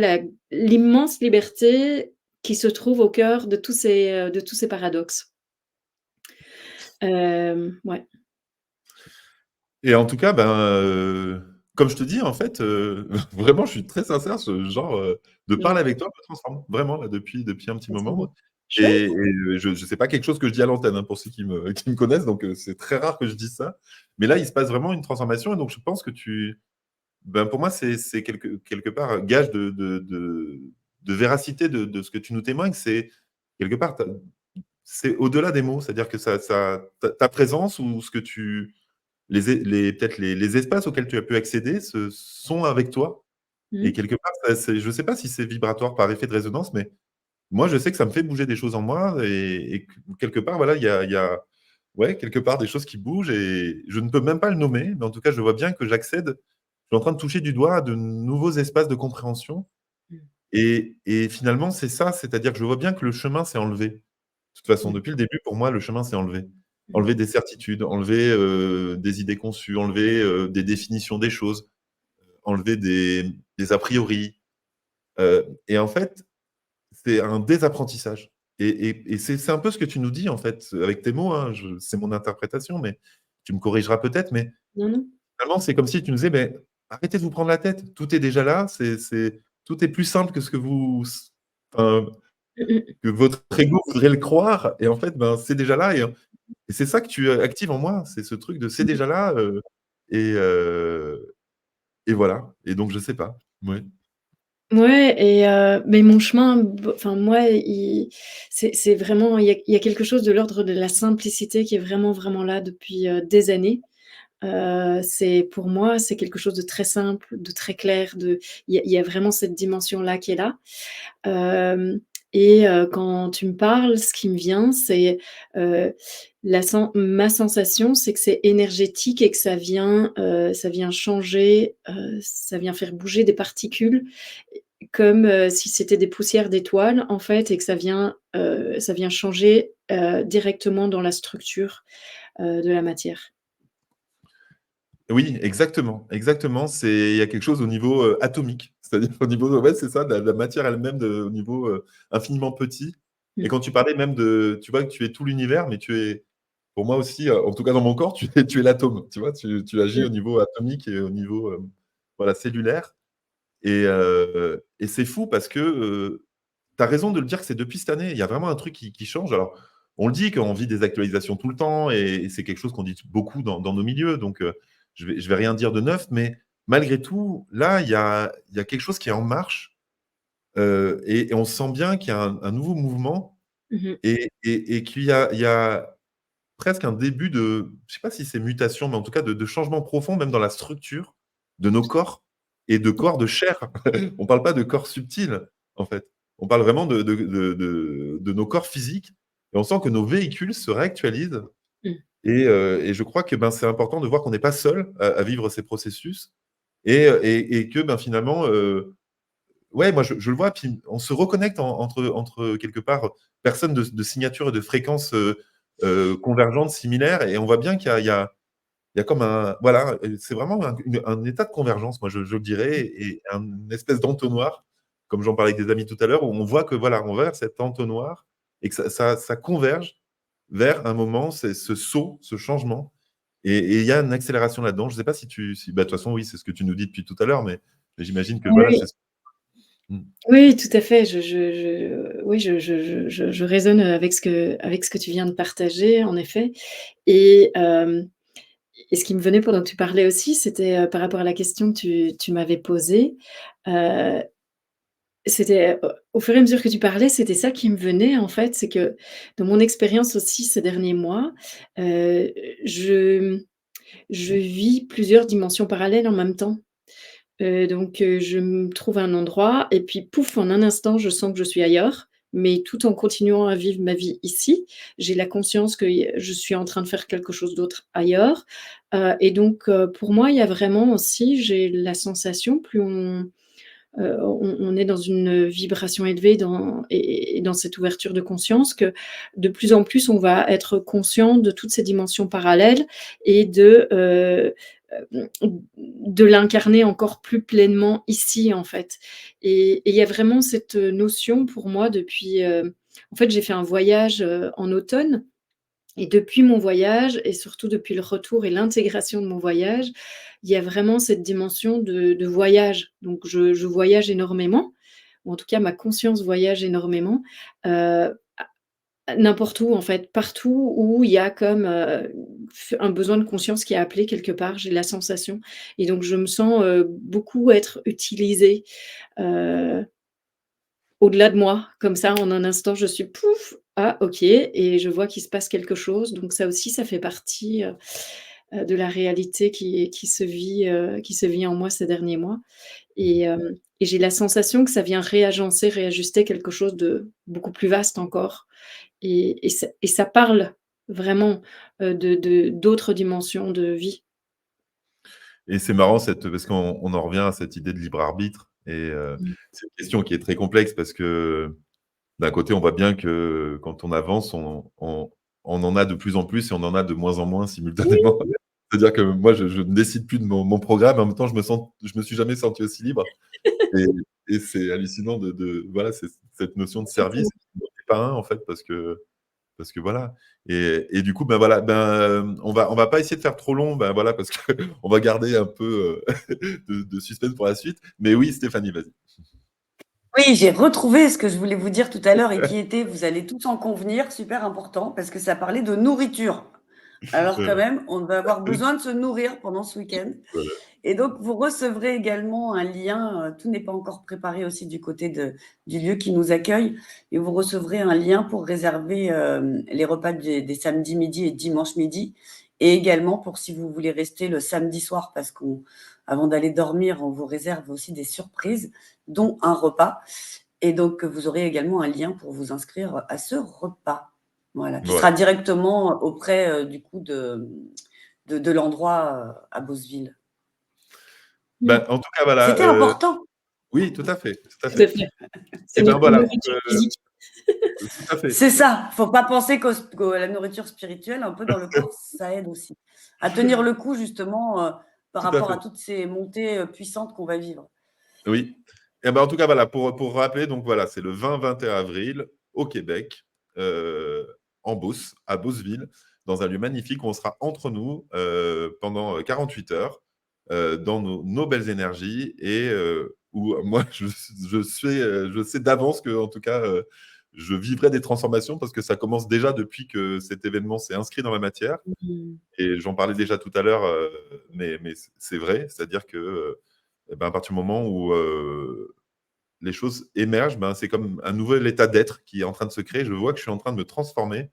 l'immense liberté qui se trouve au cœur de tous ces paradoxes. Ouais. Et en tout cas, ben, comme je te dis, en fait, vraiment, je suis très sincère, ce genre, de parler avec toi me transforme, vraiment, là, depuis un petit C'est moment. chouette. Je sais pas quelque chose que je dis à l'antenne, hein, pour ceux qui me connaissent, donc c'est très rare que je dise ça. Mais là, il se passe vraiment une transformation et donc je pense que ben, pour moi, c'est quelque part un gage de véracité de ce que tu nous témoignes. C'est quelque part, c'est au-delà des mots, c'est-à-dire que ta présence ou ce que tu peut-être les espaces auxquels tu as pu accéder sont avec toi et Mmh. quelque part, je ne sais pas si c'est vibratoire par effet de résonance, mais moi, je sais que ça me fait bouger des choses en moi et que quelque part, voilà, il y a ouais, quelque part des choses qui bougent et je ne peux même pas le nommer, mais en tout cas, je vois bien que j'accède. Je suis en train de toucher du doigt à de nouveaux espaces de compréhension Mmh. et finalement, c'est ça, c'est-à-dire que je vois bien que le chemin s'est enlevé. De toute façon, Mmh. depuis le début, pour moi, le chemin s'est enlevé. Mmh. Enlever des certitudes, enlever, des idées conçues, enlever, des définitions des choses, enlever des a priori, et en fait, c'est un désapprentissage et c'est un peu ce que tu nous dis, en fait, avec tes mots, hein, c'est mon interprétation, mais tu me corrigeras peut-être, mais Non, non. finalement, c'est comme si tu nous disais: «Beh, arrêtez de vous prendre la tête, tout est déjà là, tout est plus simple que ce que enfin, Mmh mh. que votre ego voudrait le croire et en fait, ben, c'est déjà là et c'est ça que tu, actives en moi, c'est ce truc de c'est Mmh. déjà là, et heu et voilà et donc je sais pas. Ouais. Ouais et mais mon chemin, enfin moi, c'est vraiment il y a quelque chose de l'ordre de la simplicité qui est vraiment, vraiment là depuis, des années. C'est pour moi, c'est quelque chose de très simple, de très clair, il y a vraiment cette dimension-là qui est là. Hem et quand tu me parles, ce qui me vient, c'est, ma sensation, c'est que c'est énergétique et que ça vient changer, ça vient faire bouger des particules comme, si c'était des poussières d'étoiles, en fait et que ça vient changer, directement dans la structure, de la matière. Oui, exactement, exactement. Il y a quelque chose au niveau, atomique. C'est-à-dire au niveau ouais, c'est ça, de la matière elle-même, au niveau, infiniment petit et Mmh. quand tu parlais même tu vois que tu es tout l'univers, mais tu es pour moi aussi, en tout cas dans mon corps, tu es l'atome, tu vois? Tu agis au Mmh. niveau atomique et au niveau, voilà, cellulaire et c'est fou parce que, tu as raison de le dire que c'est depuis cette année. Il y a vraiment un truc qui change. Alors, on le dit qu'on vit des actualisations tout le temps et c'est quelque chose qu'on dit beaucoup dans nos milieux, donc je vais rien dire de neuf, mais malgré tout, là, il y a quelque chose qui est en marche, et on sent bien qu'il y a un nouveau mouvement Mmh mh. et qu'il y a presque un début de je ne sais pas si c'est mutation, mais en tout cas de changement profond, même dans la structure de nos corps et de corps de chair. On ne parle pas de corps subtil, en fait. On parle vraiment de nos corps physiques et on sent que nos véhicules se réactualisent Mmh. et je crois que, ben, c'est important de voir qu'on n'est pas seul à vivre ces processus et que, ben, finalement, ouais, moi, je le vois, puis on se reconnecte entre quelque part, personnes de signature et de fréquences, convergentes, similaires et on voit bien qu'il y a comme un voilà, c'est vraiment un état de convergence, moi, je le dirais et une espèce d'entonnoir, comme j'en parlais avec des amis tout à l'heure, où on voit que, voilà, on va vers cet entonnoir et que ça converge vers un moment, c'est ce saut, ce changement et il y a une accélération là-dedans. Je ne sais pas si bah, de toute façon, oui, c'est ce que tu nous dis depuis tout à l'heure, mais j'imagine que, voilà, Oui. c'est ce mmh. Oui, tout à fait. Oui, je résonne avec ce que tu viens de partager, en effet et et ce qui me venait pendant que tu parlais aussi, c'était, par rapport à la question que tu m'avais posée, heu, c'était, au fur et à mesure que tu parlais, c'était ça qui me venait, en fait. C'est que dans mon expérience aussi ces derniers mois, heu, je je vis plusieurs dimensions parallèles en même temps. Donc je me trouve un endroit et puis pouf, en un instant, je sens que je suis ailleurs, mais tout en continuant à vivre ma vie ici. J'ai la conscience que je suis en train de faire quelque chose d'autre ailleurs, et donc pour moi, il y a vraiment aussi j'ai la sensation, plus on est dans une vibration élevée et dans cette ouverture de conscience que de plus en plus on va être conscient de toutes ces dimensions parallèles et de l'incarner encore plus pleinement ici en fait. Et il y a vraiment cette notion pour moi depuis, en fait j'ai fait un voyage en automne et depuis mon voyage et surtout depuis le retour et l'intégration de mon voyage, il y a vraiment cette dimension de voyage. Donc je voyage énormément, ou en tout cas ma conscience voyage énormément, n'importe où en fait, partout où il y a comme, un besoin de conscience qui est appelé quelque part, j'ai la sensation et donc je me sens, beaucoup être utilisée, heu, au-delà de moi. Comme ça, en un instant, je suis pouf, ah OK et je vois qu'il se passe quelque chose donc ça aussi, ça fait partie, de la réalité qui se vit en moi ces derniers mois et j'ai la sensation que ça vient réagencer, réajuster quelque chose de beaucoup plus vaste encore. Et ça parle vraiment, d'autres dimensions de vie. Et c'est marrant parce qu'on en revient à cette idée de libre arbitre et Mmh. c'est une question qui est très complexe parce que d'un côté, on voit bien que quand on avance, on en a de plus en plus et on en a de moins en moins simultanément. Oui, C'est-à-dire que moi, je ne décide plus de mon programme, en même temps, je me suis jamais senti aussi libre et et c'est hallucinant voilà, c'est cette notion de service, exactement. on n'est pas un, en fait, parce que voilà et du coup, ben, voilà, ben, on va pas essayer de faire trop long, ben, voilà, parce qu'on va garder un peu, de suspense pour la suite. Mais oui, Stéphanie, vas-y. Oui, j'ai retrouvé ce que je voulais vous dire tout à l'heure et qui était, vous allez tous en convenir, super important, parce que ça parlait de nourriture. Alors quand même, on va avoir besoin de se nourrir pendant ce week-end. Voilà. Et donc, vous recevrez également un lien, tout n'est pas encore préparé aussi du côté du lieu qui nous accueille, et vous recevrez un lien pour réserver les repas des samedis midi et dimanche midi, et également pour si vous voulez rester le samedi soir, parce qu'avant d'aller dormir, on vous réserve aussi des surprises, dont un repas. Et donc, vous aurez également un lien pour vous inscrire à ce repas. Voilà, qui Ouais. sera directement auprès du coup de l'endroit à Beauceville. Mmh. Ben, en tout cas, voilà, C'était important. oui, tout à fait, tout à Tout à fait fait. Ce et n'est ben, qu'une voilà, nourriture physique. tout à fait, C'est ça. Faut pas penser qu'à la nourriture spirituelle, un peu dans le corps, ça aide aussi à tenir le coup justement par tout à rapport à fait. toutes ces montées puissantes qu'on va vivre. Oui et ben, en tout cas, voilà, pour rappeler, donc voilà, c'est le 20-21 avril au Québec, heu, en Beauce, à Beauceville, dans un lieu magnifique où on sera entre nous, pendant, 48 heures, dans nos belles énergies et où moi je sais d'avance qu'en tout cas, je vivrai des transformations parce que ça commence déjà depuis que cet événement s'est inscrit dans la matière Mmh. et j'en parlais déjà tout à l'heure, mais c'est vrai. C'est-à-dire que, et ben, à partir du moment où, les choses émergent, ben, c'est comme un nouvel état d'être qui est en train de se créer. Je vois que je suis en train de me transformer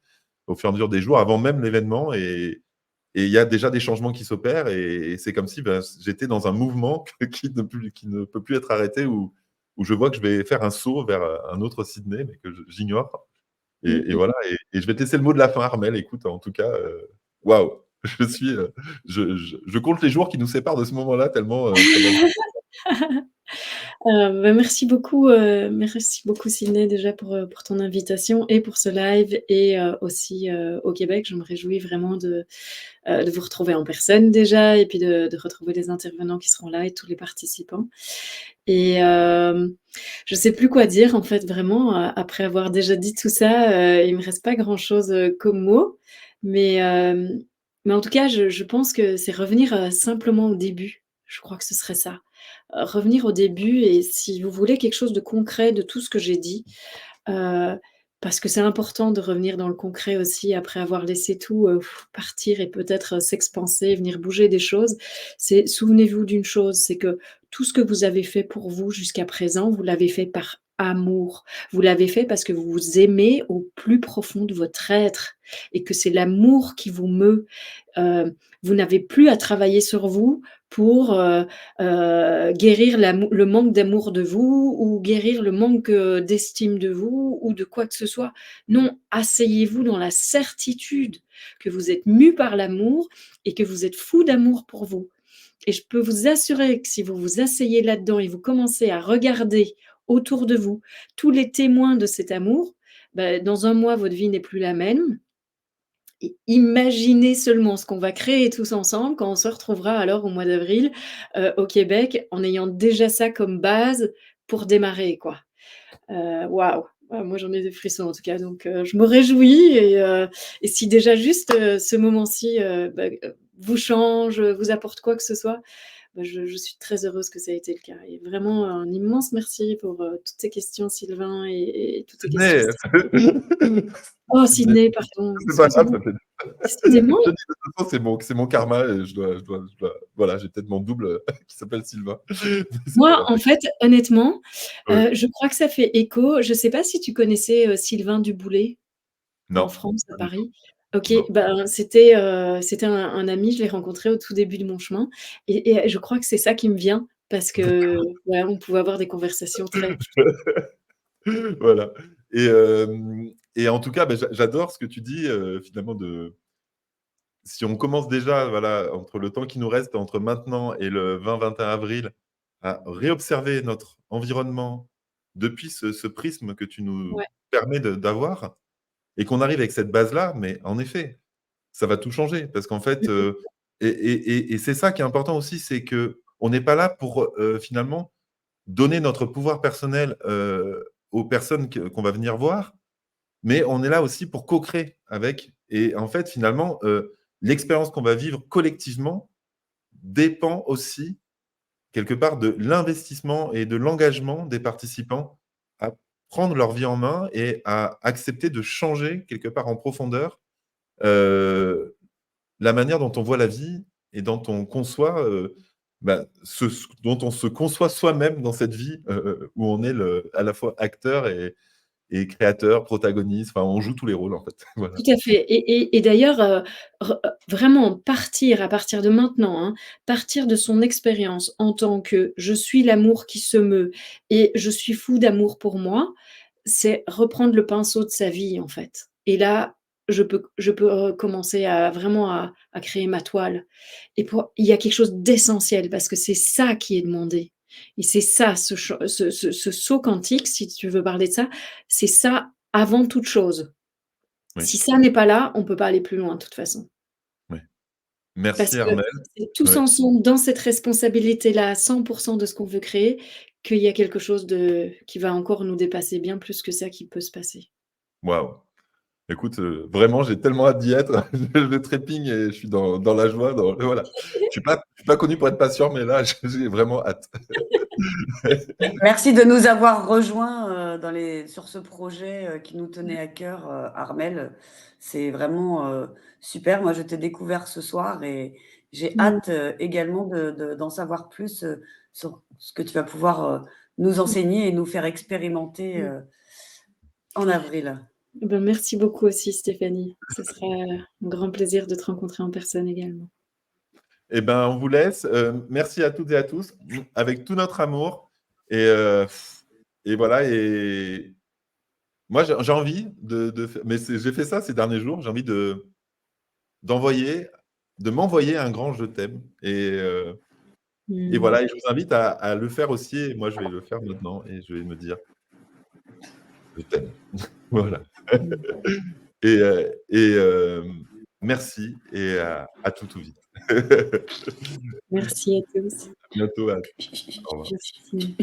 au fur et à mesure des jours, avant même l'événement et il y a déjà des changements qui s'opèrent et c'est comme si, ben, j'étais dans un mouvement qui ne peut plus être arrêté où je vois que je vais faire un saut vers, un autre Sydney, mais que j'ignore Mmh et mh. voilà et je vais te laisser le mot de la fin, Armel. Écoute, en tout cas, waouh! Je suis, je compte les jours qui nous séparent de ce moment-là tellement, ça va Bah, merci beaucoup Sydney déjà pour ton invitation et pour ce live et aussi, au Québec. Je me réjouis vraiment de vous retrouver en personne déjà et puis de retrouver les intervenants qui seront là et tous les participants et je sais plus quoi dire en fait vraiment, après avoir déjà dit tout ça, il me reste pas grand chose, comme mots mais mais en tout cas je pense que c'est revenir, simplement au début. Je crois que ce serait ça. Revenir au début et si vous voulez quelque chose de concret de tout ce que j'ai dit, heu, parce que c'est important de revenir dans le concret aussi après avoir laissé tout, partir et peut-être, s'expanser, venir bouger des choses. C'est souvenez-vous d'une chose, c'est que tout ce que vous avez fait pour vous jusqu'à présent, vous l'avez fait par amour. Vous l'avez fait parce que vous vous aimez au plus profond de votre être et que c'est l'amour qui vous meut. Vous n'avez plus à travailler sur vous pour guérir le manque d'amour de vous ou guérir le manque d'estime de vous ou de quoi que ce soit. Non, asseyez-vous dans la certitude que vous êtes mu par l'amour et que vous êtes fou d'amour pour vous. Et je peux vous assurer que si vous vous asseyez là-dedans et vous commencez à regarder autour de vous tous les témoins de cet amour, dans un mois, votre vie n'est plus la même. Et imaginez seulement ce qu'on va créer tous ensemble quand on se retrouvera alors au mois d'avril, au Québec, en ayant déjà ça comme base pour démarrer, quoi. Waouh! Moi, j'en ai des frissons en tout cas, donc je me réjouis et si déjà juste, ce moment-ci, vous change, vous apporte quoi que ce soit, je suis très heureuse que ça ait été le cas et vraiment un immense merci pour, toutes ces questions Sylvain et toutes ces questions. Sydney, Oh Sydney, Sydney, pardon, c'est pas grave, excuse-moi. ça fait Décidément. je dis de toute façon, c'est mon karma et je dois voilà, j'ai peut-être mon double, qui s'appelle Sylvain. Mais c'est pas Moi, grave. en fait, honnêtement, Ouais. je crois que ça fait écho. Je sais pas si tu connaissais, Sylvain Duboullay, en Non, France, à pas du tout. Paris? OK, Non. c'était un ami, je l'ai rencontré au tout début de mon chemin et je crois que c'est ça qui me vient parce que, ouais, on pouvait avoir des conversations très Voilà et en tout cas, j'adore ce que tu dis, finalement si on commence déjà, voilà, entre le temps qui nous reste entre maintenant et le 20-21 avril, à réobserver notre environnement depuis ce prisme que tu nous ouais. permets d'avoir et qu'on arrive avec cette base-là, mais en effet, ça va tout changer parce qu'en fait, Mmh. et c'est ça qui est important aussi, c'est qu'on n'est pas là pour, finalement donner notre pouvoir personnel, aux personnes qu'on va venir voir, mais on est là aussi pour co-créer avec et en fait, finalement, l'expérience qu'on va vivre collectivement dépend aussi, quelque part, de l'investissement et de l'engagement des participants à prendre leur vie en main et à accepter de changer, quelque part, en profondeur, heu, la manière dont on voit la vie et dont on conçoit, ce dont on se conçoit soi-même dans cette vie, où on est à la fois acteur et créateur, protagoniste, enfin, on joue tous les rôles, en fait. Voilà. Tout à fait et d'ailleurs, vraiment partir à partir de maintenant, hein, partir de son expérience en tant que: «Je suis l'amour qui se meut et je suis fou d'amour pour moi», c'est reprendre le pinceau de sa vie, en fait et là, je peux, commencer à vraiment à créer ma toile et il y a quelque chose d'essentiel parce que c'est ça qui est demandé et c'est ça ce saut quantique, si tu veux parler de ça, c'est ça avant toute chose. Oui, Si ça n'est pas là, on peut pas aller plus loin de toute façon. oui. Parce Merci que Armelle. c'est tous Ouais. ensemble dans cette responsabilité-là à 100 de ce qu'on veut créer, qu'il y a quelque chose qui va encore nous dépasser bien plus que ça qui peut se passer. Waouh! Écoute, vraiment, j'ai tellement hâte d'y être. Je trépigne et je suis dans la joie, voilà. Je suis pas connu pour être patient, mais là, j'ai vraiment hâte. Merci de nous avoir rejoints sur ce projet qui nous tenait à cœur, Armel. C'est vraiment super. Moi, je t'ai découvert ce soir et j'ai Mmh. hâte également d'en savoir plus sur ce que tu vas pouvoir nous enseigner et nous faire expérimenter Mmh. en avril. Ben, merci beaucoup aussi Stéphanie. Ce sera un grand plaisir de te rencontrer en personne également. Eh ben, on vous laisse. Merci à toutes et à tous, avec tout notre amour et voilà et moi, j'ai envie de f mais j'ai fait ça ces derniers jours, j'ai envie d'envoyer de m'envoyer un grand «je t'aime» et Mmh. voilà et je vous invite à le faire aussi et moi, je vais le faire maintenant et je vais me dire: «Je t'aime». Voilà Mmh. merci et à tout, tout vite. Merci à tous. À bientôt, au revoir. Merci.